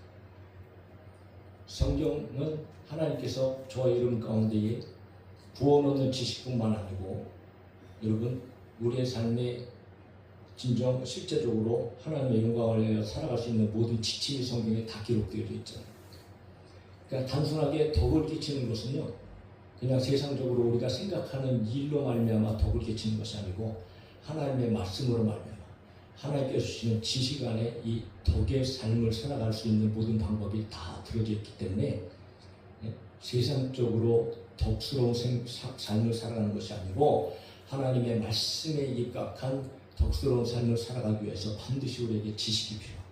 성경은 하나님께서 저와 여러분 가운데에 부어놓는 지식뿐만 아니고 여러분 우리의 삶에 진정 실제적으로 하나님의 영광을 위하여 살아갈 수 있는 모든 지침이 성경에 다 기록되어 있잖아요. 그러니까 단순하게 덕을 끼치는 것은요 그냥 세상적으로 우리가 생각하는 일로 말미암아 덕을 끼치는 것이 아니고 하나님의 말씀으로 말미암아 하나님께서 주시는 지식 안에 이 덕의 삶을 살아갈 수 있는 모든 방법이 다 들어져 있기 때문에 세상적으로 덕스러운 삶을 살아가는 것이 아니고 하나님의 말씀에 입각한 덕스러운 삶을 살아가기 위해서 반드시 우리에게 지식이 필요하고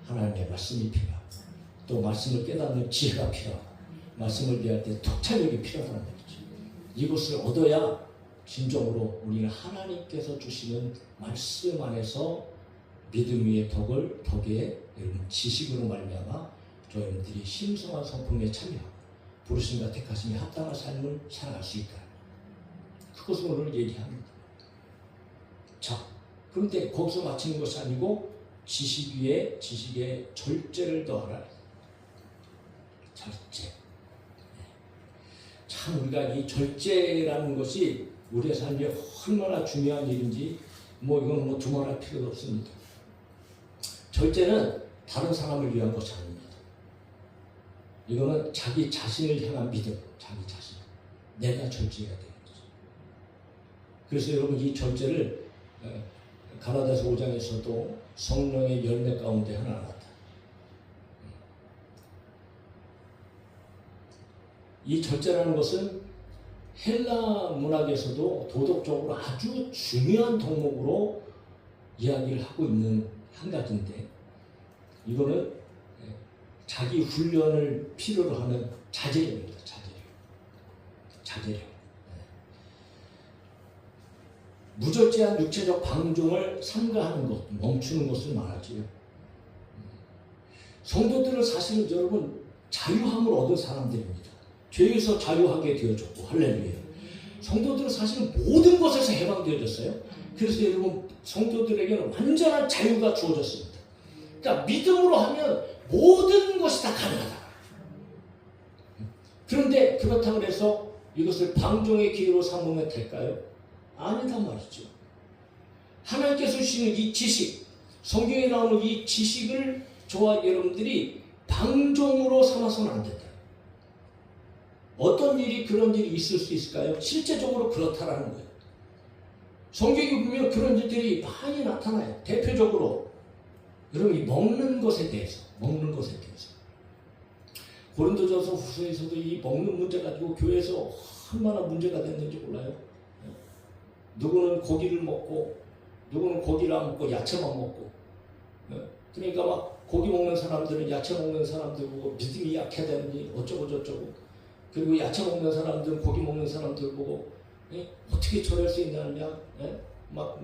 하나님의 말씀이 필요하고 또 말씀을 깨닫는 지혜가 필요하고 말씀을 대할 때 통찰력이 필요하다는 거죠. 이것을 얻어야 진정으로 우리는 하나님께서 주시는 말씀 안에서 믿음 위의 덕의 여러분 지식으로 말미암아 저희들이 신성한 성품에 참여하고 부르심과 택하심에 합당한 삶을 살아갈 수 있다. 그것을 오늘 얘기합니다. 자, 그런데 거기서 마치는 것이 아니고 지식 위에 지식의 절제를 더하라. 절제. 참 우리가 이 절제라는 것이 우리의 삶에 얼마나 중요한 일인지 이건 뭐 두말할 필요도 없습니다. 절제는 다른 사람을 위한 것이 아닙니다. 이거는 자기 자신을 향한 믿음, 자기 자신. 내가 절제해야 되는 거죠. 그래서 여러분 이 절제를 가라다서 5장에서도 성령의 열매 가운데 하나 나왔다. 이 절제라는 것은 헬라 문학에서도 도덕적으로 아주 중요한 덕목으로 이야기를 하고 있는 한 가지인데 이거는 자기 훈련을 필요로 하는 자제력입니다. 자제력. 무절제한 육체적 방종을 삼가하는 것, 멈추는 것을 말하지요. 성도들은 사실 여러분 자유함을 얻은 사람들입니다. 죄에서 자유하게 되어졌고 할렐루야. 성도들은 사실 모든 것에서 해방되어졌어요. 그래서 여러분 성도들에게는 완전한 자유가 주어졌습니다. 그러니까 믿음으로 하면 모든 것이 다 가능하다. 그런데 그렇다고 해서 이것을 방종의 기회로 삼으면 될까요? 아니단 말이죠. 하나님께서 주시는 이 지식, 성경에 나오는 이 지식을 저와 여러분들이 방종으로 삼아서는 안 된다. 어떤 일이 그런 일이 있을 수 있을까요? 실제적으로 그렇다라는 거예요. 성경에 보면 그런 일들이 많이 나타나요. 대표적으로 여러분 이 먹는 것에 대해서 고린도전서 후서에서도 이 먹는 문제 가지고 교회에서 얼마나 문제가 됐는지 몰라요. 누구는 고기를 먹고 누구는 고기를 안 먹고 야채만 먹고 그러니까 막 고기 먹는 사람들은 야채 먹는 사람들 보고 믿음이 약해되니 어쩌고 저쩌고 그리고 야채 먹는 사람들은 고기 먹는 사람들 보고 어떻게 저럴 수 있느냐 막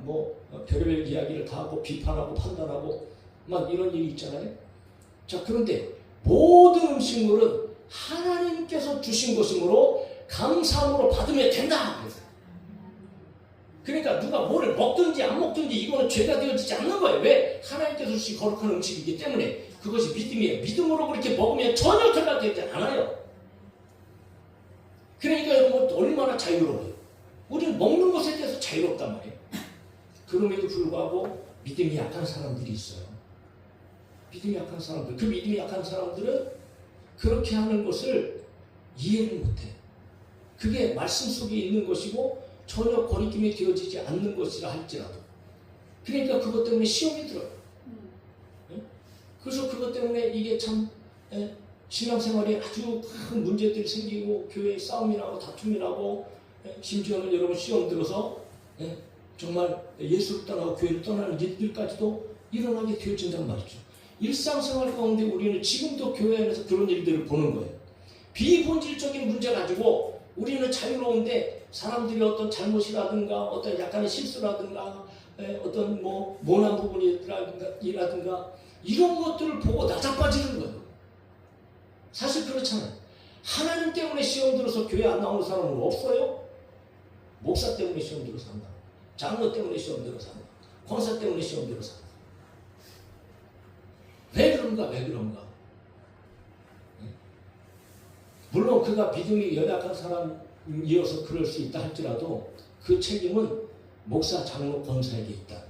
별의별 이야기를 다 하고 비판하고 판단하고 막 이런 일이 있잖아요. 자, 그런데 모든 음식물은 하나님께서 주신 것이므로 감사함으로 받으면 된다. 그러니까 누가 뭐를 먹든지 안 먹든지 이거는 죄가 되어지지 않는 거예요. 왜? 하나님께서 주신 거룩한 음식이기 때문에 그것이 믿음이에요. 믿음으로 그렇게 먹으면 전혀 죄가 되지 않아요. 그러니까 여러분 얼마나 자유로워요. 우리는 먹는 것에 대해서 자유롭단 말이에요. 그럼에도 불구하고 믿음이 약한 사람들이 있어요. 믿음이 약한 사람들. 그 믿음이 약한 사람들은 그렇게 하는 것을 이해를 못해. 그게 말씀 속에 있는 것이고 전혀 거리낌이 되어지지 않는 것이라 할지라도. 그러니까 그것 때문에 시험이 들어요. 그래서 그것 때문에 이게 참 신앙생활에 아주 큰 문제들이 생기고 교회에 싸움이 나고 다툼이 나고 심지어는 여러분 시험 들어서 정말 예수를 떠나고 교회를 떠나는 일들까지도 일어나게 되어진단 말이죠. 일상생활 가운데 우리는 지금도 교회 안에서 그런 일들을 보는 거예요. 비본질적인 문제 가지고 우리는 자유로운데 사람들이 어떤 잘못이라든가 어떤 약간의 실수라든가 어떤 모난 부분이라든가 이런 것들을 보고 낮아빠지는 거예요. 사실 그렇잖아요. 하나님 때문에 시험 들어서 교회 안 나오는 사람은 없어요. 목사 때문에 시험 들어서 한다. 장로 때문에 시험 들어서 한다. 권사 때문에 시험 들어서 한다. 왜 그런가? 물론 그가 믿음이 연약한 사람이어서 그럴 수 있다 할지라도 그 책임은 목사, 장로, 권사에게 있다.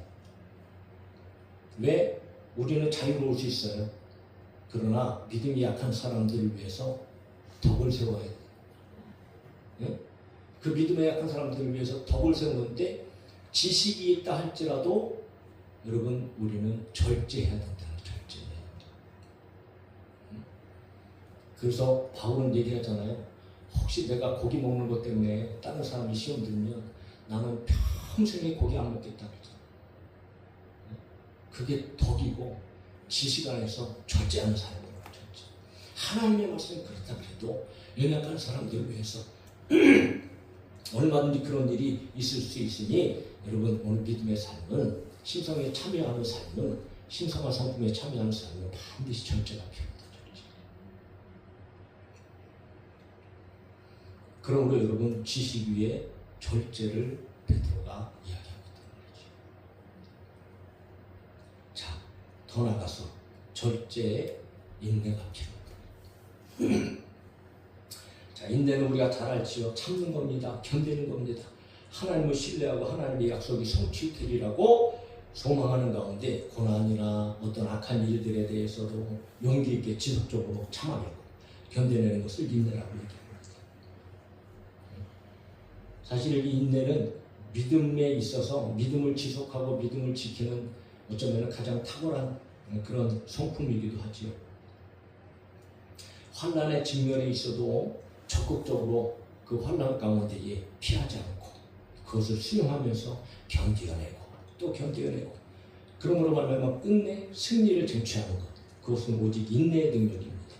왜? 우리는 자유로울 수 있어요. 그러나 믿음이 약한 사람들을 위해서 덕을 세워야 돼요. 그 믿음에 약한 사람들을 위해서 덕을 세우는데 지식이 있다 할지라도 여러분, 우리는 절제해야 된다는 절제. 그래서 바울은 얘기하잖아요. 혹시 내가 고기 먹는 것 때문에 다른 사람이 시험 들면 나는 평생에 고기 안 먹겠다 그러잖아요. 그게 덕이고 지식 안에서 절제하는 사람이라고 절제. 하나님의 말씀이 그렇다 그래도 연약한 사람들을 위해서 얼마든지 그런 일이 있을 수 있으니 여러분, 오늘 믿음의 삶은, 신성에 참여하는 삶은, 신성한 성품에 참여하는 삶은 반드시 절제가 필요하다. 절제. 그러므로 여러분, 지식 위에 절제를 베드로가 이야기하고 있다는 거죠. 자, 더 나가서 절제에 인내가 필요하다. 자, 인내는 우리가 잘 알지요. 참는 겁니다. 견디는 겁니다. 하나님을 신뢰하고 하나님의 약속이 성취되리라고 소망하는 가운데 고난이나 어떤 악한 일들에 대해서도 용기 있게 지속적으로 참아내고 견뎌내는 것을 인내라고 얘기합니다. 사실 이 인내는 믿음에 있어서 믿음을 지속하고 믿음을 지키는 어쩌면 가장 탁월한 그런 성품이기도 하지요. 환난의 직면에 있어도 적극적으로 그 환난 가운데에 피하지 않고 그것을 수용하면서 견뎌내고 또 견뎌내고, 그러므로 말하면 끝내 승리를 쟁취하는 것, 그것은 오직 인내의 능력입니다.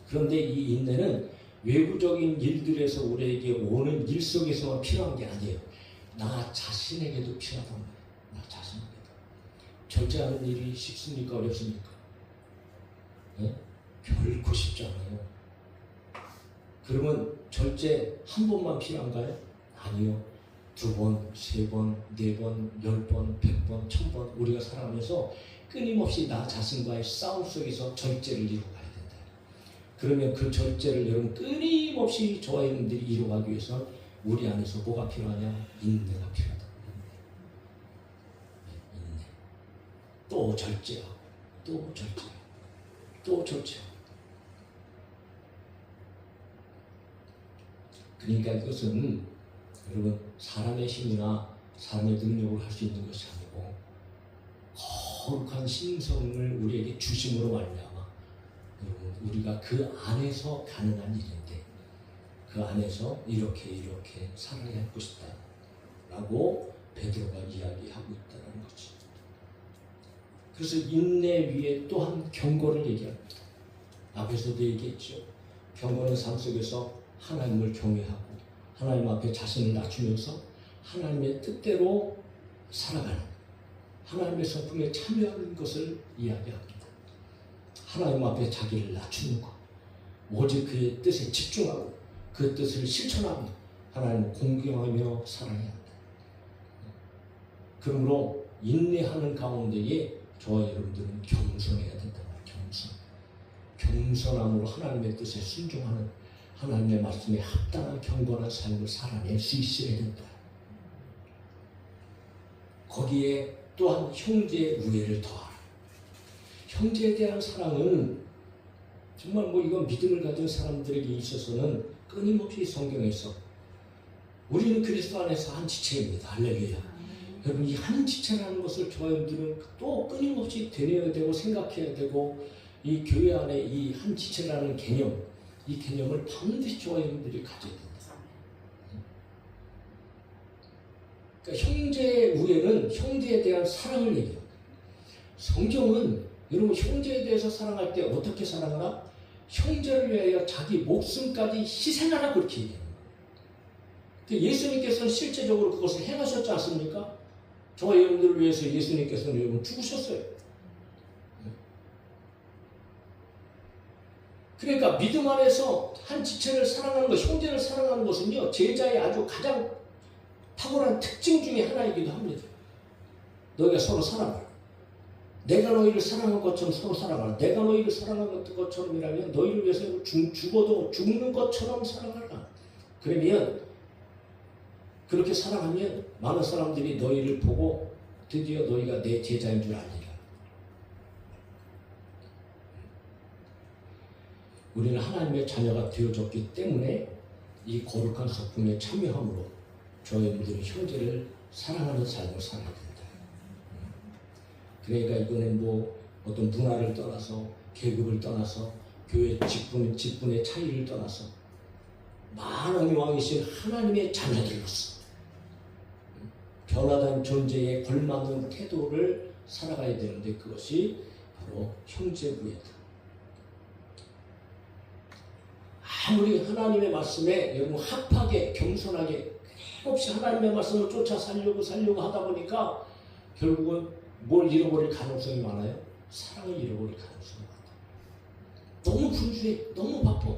그런데 이 인내는 외부적인 일들에서 우리에게 오는 일 속에서만 필요한 게 아니에요. 나 자신에게도 필요하단 말이에요. 나 자신에게도. 절제하는 일이 쉽습니까? 어렵습니까? 네? 결코 쉽지 않아요. 그러면 절제 한 번만 필요한가요? 아니요. 2번, 3번, 4번, 10번, 100번, 1000번 우리가 살아가면서 끊임없이 나 자신과의 싸움 속에서 절제를 이루어가야 된다. 그러면 그 절제를 여러분 끊임없이 저와 여러분들이 이루어가기 위해서 우리 안에서 뭐가 필요하냐? 인내가 필요하다. 인내. 또 절제하고 또 절제하고 또 절제하고. 그러니까 이것은 여러분 사람의 힘이나 사람의 능력으로 할 수 있는 것이 아니고 거룩한 신성을 우리에게 주심으로 말미암아 여러분 우리가 그 안에서 가능한 일인데 그 안에서 이렇게 살아야 할 것이다 라고 베드로가 이야기하고 있다는 거지. 그래서 인내 위에 또한 경고를 얘기합니다. 앞에서도 얘기했죠. 경고는 삶 속에서 하나님을 경외하고 하나님 앞에 자신을 낮추면서 하나님의 뜻대로 살아가는, 하나님의 성품에 참여하는 것을 이야기합니다. 하나님 앞에 자기를 낮추는 것, 오직 그의 뜻에 집중하고 그 뜻을 실천하며 하나님을 공경하며 살아야 한다. 그러므로 인내하는 가운데에 저와 여러분들은 겸손해야 된다. 겸손함으로 하나님의 뜻에 순종하는, 하나님의 말씀에 합당한 경건한 삶을 살아낼 수 있어야 된다. 거기에 또한 형제의 우애를 더하라. 형제에 대한 사랑은 정말 이건 믿음을 가진 사람들에게 있어서는 끊임없이 성경에서 우리는 그리스도 안에서 한 지체입니다. 할렐루야. 여러분 이 한 지체라는 것을 저와 여러분들은 또 끊임없이 되뇌어야 되고 생각해야 되고, 이 교회 안에 이 한 지체라는 개념, 이 개념을 반드시 저와 여러분들이 가져야 된다. 그러니까 형제의 우애는 형제에 대한 사랑을 얘기합니다. 성경은 여러분 형제에 대해서 사랑할 때 어떻게 사랑하나? 형제를 위하여 자기 목숨까지 희생하라 그렇게 얘기합니다. 예수님께서는 실제적으로 그것을 행하셨지 않습니까? 저와 여러분들을 위해서 예수님께서는 여러분 죽으셨어요. 그러니까 믿음 안에서 한 지체를 사랑하는 것, 형제를 사랑하는 것은요, 제자의 아주 가장 탁월한 특징 중에 하나이기도 합니다. 너희가 서로 사랑하라. 내가 너희를 사랑한 것처럼 서로 사랑하라. 내가 너희를 사랑한 것처럼이라면 너희를 위해서 죽어도 죽는 것처럼 사랑하라. 그러면 그렇게 사랑하면 많은 사람들이 너희를 보고 드디어 너희가 내 제자인 줄 알리라. 우리는 하나님의 자녀가 되어졌기 때문에 이 거룩한 성품에 참여함으로 저희 여러분들은 형제를 사랑하는 삶을 살아야 된다. 그러니까 이거는 뭐 어떤 문화를 떠나서 계급을 떠나서 교회 직분의 차이를 떠나서 만왕의 왕이신 하나님의 자녀들로서 변화된 존재에 걸맞는 태도를 살아가야 되는데 그것이 바로 형제부회다. 아무리 하나님의 말씀에 여러분 합하게 겸손하게 끊임없이 하나님의 말씀을 쫓아 살려고 하다 보니까 결국은 뭘 잃어버릴 가능성이 많아요? 사랑을 잃어버릴 가능성이 많아요. 너무 분주해, 너무 바빠.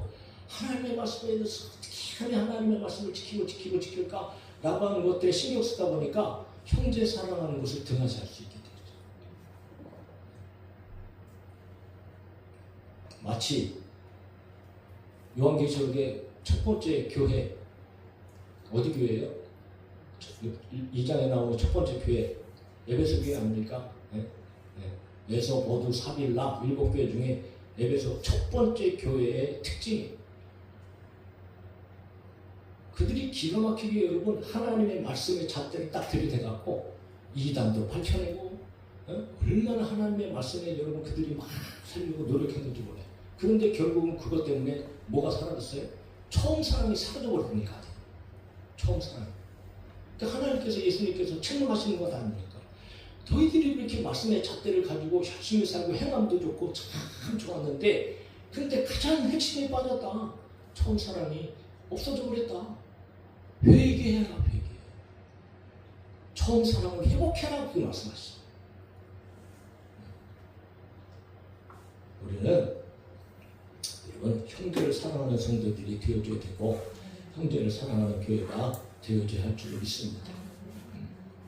하나님의 말씀에 대해서 어떻게 하면 하나님의 말씀을 지킬까 라고 하는 것들에 신경 쓰다 보니까 형제 사랑하는 것을 등한시할 수 있게 되죠. 마치 요한계시록의 첫 번째 교회, 어디 교회예요? 2장에 나오는 첫 번째 교회, 에베소 교회 아닙니까? 에서 모두 사빌라 7교회 중에 에베소 첫 번째 교회의 특징이에요. 그들이 기가 막히게 여러분 하나님의 말씀의 잣대를 딱 들이대갖고 이단도 밝혀내고 얼마나 하나님의 말씀에 여러분 그들이 막 살려고 노력했는지 몰라요. 그런데 결국은 그것 때문에 뭐가 사라졌어요? 처음 사랑이 사라져버립니다. 처음 사랑. 그러니까 하나님께서 예수님께서 책망하시는 것 아닙니까? 너희들이 그렇게 말씀의 잣대를 가지고 열심히 살고 행함도 좋고 참 좋았는데 근데 가장 핵심에 빠졌다. 처음 사랑이 없어져 버렸다. 회개해라, 회개. 처음 사랑을 회복해라, 그렇게 말씀하시죠. 우리는 여러분 형제를 사랑하는 성도들이 되어줘야 되고 형제를 사랑하는 교회가 되어줘야 할 줄 믿습니다.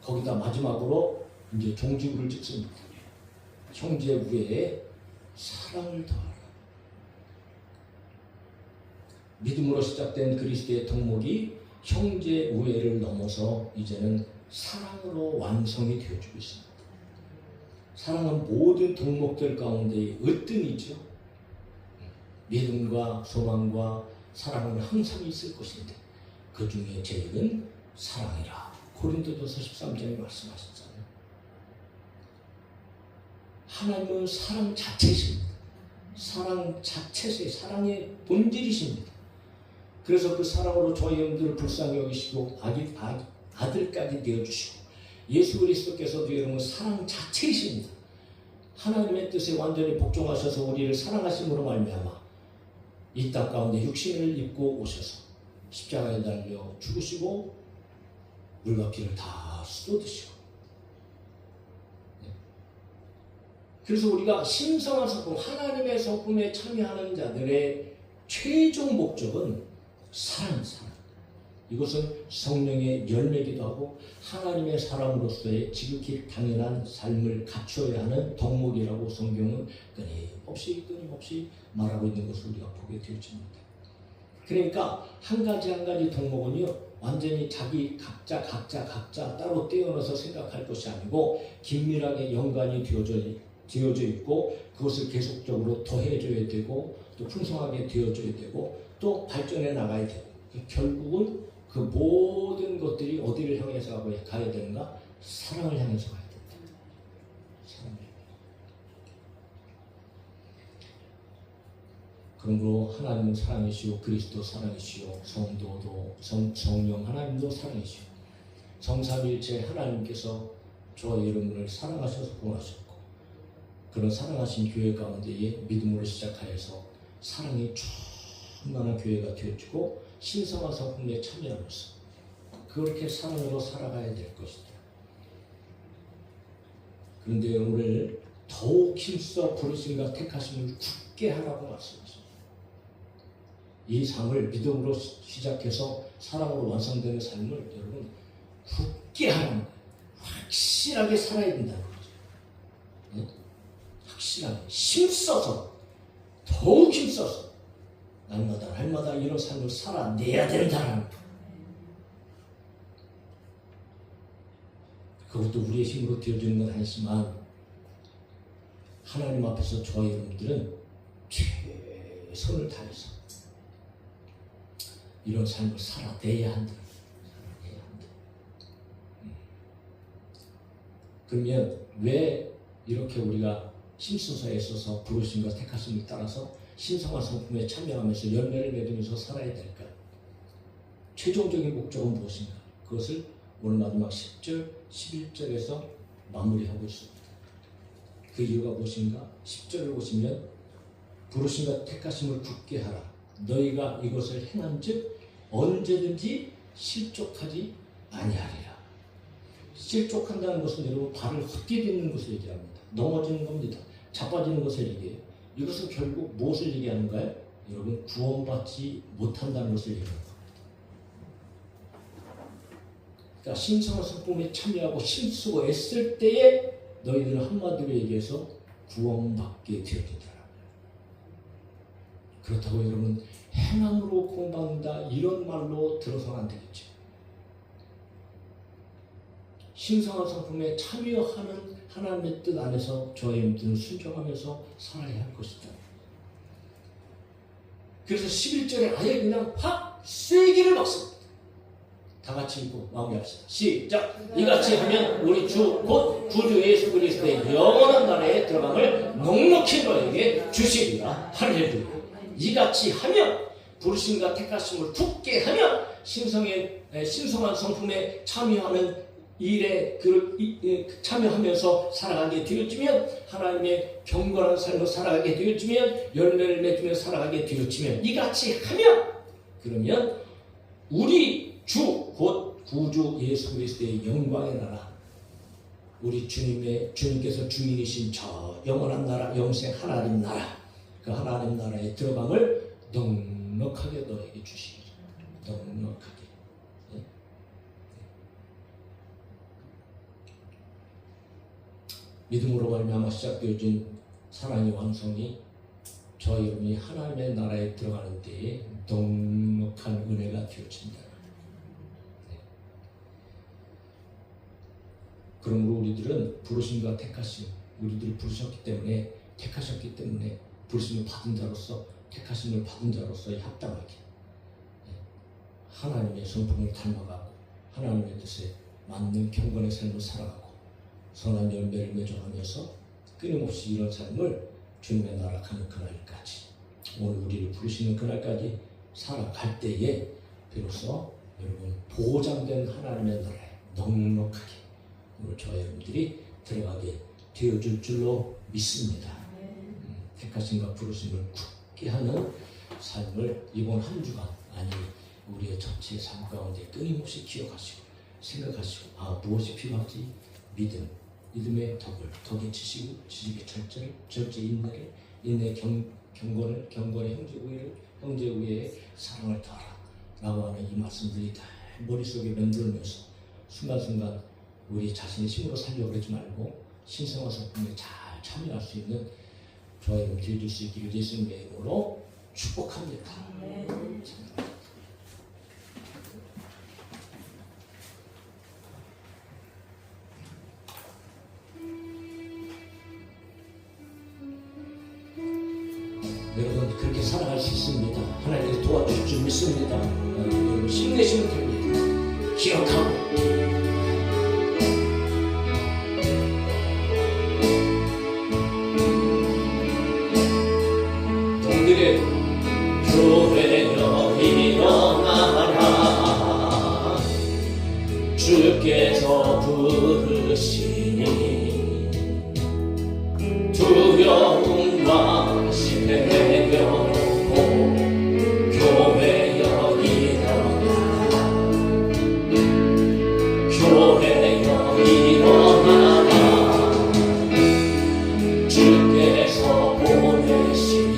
거기다 마지막으로 이제 종지부를 찍습니다. 형제 우애에 사랑을 더하라. 믿음으로 시작된 그리스도의 덕목이 형제 우애를 넘어서 이제는 사랑으로 완성이 되어주고 있습니다. 사랑은 모든 덕목들 가운데 으뜸이죠. 믿음과 소망과 사랑은 항상 있을 것인데 그 중에 제일은 사랑이라. 고린도전서 13장에 말씀하셨잖아요. 하나님은 사랑 자체이십니다. 사랑 자체세요. 사랑의 본질이십니다. 그래서 그 사랑으로 저희 영들을 불쌍히 여기시고 아들까지 되어주시고 예수 그리스도께서도 여러분 사랑 자체이십니다. 하나님의 뜻에 완전히 복종하셔서 우리를 사랑하심으로 말미암아 이 땅 가운데 육신을 입고 오셔서 십자가에 달려 죽으시고 물과 피를 다 쏟으시고 그래서 우리가 신성한 성품, 하나님의 성품에 참여하는 자들의 최종 목적은 사랑. 이것은 성령의 열매이기도 하고 하나님의 사람으로서의 지극히 당연한 삶을 갖춰야 하는 덕목이라고 성경은 끊임없이 말하고 있는 것을 우리가 보게 되어집니다. 그러니까 한 가지 덕목은요 완전히 자기 각자 따로 떼어내서 생각할 것이 아니고 긴밀하게 연관이 되어져 있고 그것을 계속적으로 더해줘야 되고 또 풍성하게 되어줘야 되고 또 발전해 나가야 되고 결국은 그 모든 것들이 어디를 향해서 가야 되는가? 사랑을 향해서 가야 된다. 사랑을. 그러므로 하나님은 사랑이시오, 그리스도 사랑이시오, 성도도 성령 하나님도 사랑이시오. 성삼일체 하나님께서 저와 여러분을 사랑하셔서 구원하셨고 그런 사랑하신 교회 가운데에 믿음으로 시작하여서 사랑이 충만한 교회가 되어지고 신성한 성품에 참여하면서 그렇게 사랑으로 살아가야 될 것이다. 그런데 오늘 더욱 힘써 부르심과 택하심을 굳게 하라고 말씀하십니다. 이 삶을 믿음으로 시작해서 사랑으로 완성되는 삶을 여러분 굳게 하는 거예요. 확실하게 살아야 된다는 거죠. 네? 확실하게 힘써서 더욱 힘써서 날마다 이런 삶을 살아내야 된다는 거예요. 그것도 우리의 힘으로 되어지는 건 아니지만 하나님 앞에서 저와 여러분들은 최선을 다해서 이런 삶을 살아내야 한다. 그러면 왜 이렇게 우리가 심수서에 있어서 부르심과 택하심을 따라서 신성한 성품에 참여하면서 열매를 맺으면서 살아야 될까? 최종적인 목적은 무엇인가? 그것을 오늘 마지막 10절, 11절에서 마무리하고 있습니다. 그 이유가 무엇인가? 10절을 보시면 부르심과 택하심을 굳게 하라. 너희가 이것을 행한즉 언제든지 실족하지 아니하리라. 실족한다는 것은 여러분 발을 헛디디는 것을 얘기합니다. 넘어지는 겁니다. 자빠지는 것을 얘기해요. 이것은 결국 무엇을 얘기하는가요? 여러분 구원받지 못한다는 것을 얘기합니다. 그러니까 신성한 성품에 참여하고 힘쓰고 애쓸 때에 너희들은 한마디로 얘기해서 구원받게 되어진다. 그렇다고 여러분 행함으로 구원받는다 이런 말로 들어서는 안 되겠죠. 신성한 성품에 참여하는 하나님의 뜻 안에서 저의 믿음을 순종하면서 살아야 할 것이다. 그래서 11절에 아예 그냥 확 세기를 박습니다. 다 같이 읽고 마무리합시다. 시작! 이같이 하면 우리 주 곧 구주 예수 그리스도의 영원한 나라에 들어감을 넉넉히 너에게 주시리라. 할렐루야. 이같이 하면 부르심과 택하심을 굳게 하면 신성한 성품에 참여하는 일에 참여하면서 살아가게 되어지면 하나님의 경건한 삶으로 살아가게 되어지면 열매를 맺으며 살아가게 되어지면 이같이 하면 그러면 우리 주 곧 구주 예수 그리스도의 영광의 나라 우리 주님께서 주인이신 저 영원한 나라 영생 하나님 나라 그 하나님 나라에 들어감을 넉넉하게 너에게 주시리라. 넉넉하게. 네? 믿음으로 말미암아 시작되어진 사랑의 완성이 저 여러분이 하나님의 나라에 들어가는 때에 넉넉한 은혜가 되어진다. 네. 그러므로 우리들은 부르심과 택하심, 우리들을 부르셨기 때문에 택하셨기 때문에 부르심을 받은 자로서 택하심을 받은 자로서 합당하게 하나님의 성품을 닮아가고 하나님의 뜻에 맞는 경건의 삶을 살아가고 선한 열매를 맺어가면서 끊임없이 이런 삶을 주님의 나라 가는 그날까지 오늘 우리를 부르시는 그날까지 살아갈 때에 비로소 여러분 보장된 하나님의 나라에 넉넉하게 오늘 저와 여러분들이 들어가게 되어줄 줄로 믿습니다. 택하심과 부르심을 굳게 하는 삶을 이번 한 주간 아니 우리의 전체 삶 가운데 끊임없이 기억하시고 생각하시고 무엇이 필요하지? 믿음의 덕의 지식의 절제 인내의 경건의 형제 우애의 사랑을 더하라 라고 하는 이 말씀들이 다 머릿속에 맴돌면서 순간순간 우리 자신의 힘으로 살려고 그러지 말고 신성한 성품에 잘 참여할 수 있는 저와 여러분 드릴 수 있기를 예수님의 이름으로 축복합니다. 여러분 그렇게 살아갈 수 있습니다. 하나님께서 도와주실 줄 믿습니다. 여러분 힘내시면 됩니다. 기억하고 교회여 일어나라 주께서 부르시니 두려움과 심에 내려놓고 교회여 일어나라 교회여 일어나라 주께서 보내시니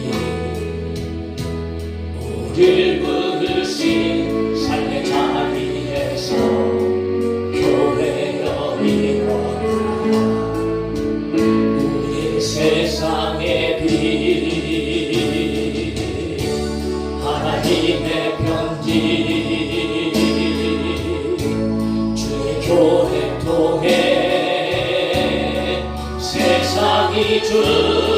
우리를 부르신 삶의 자리에서 교회여 일어나라 우리 세상의 빛 하나님의 편지 주의 교회 통해 세상이 주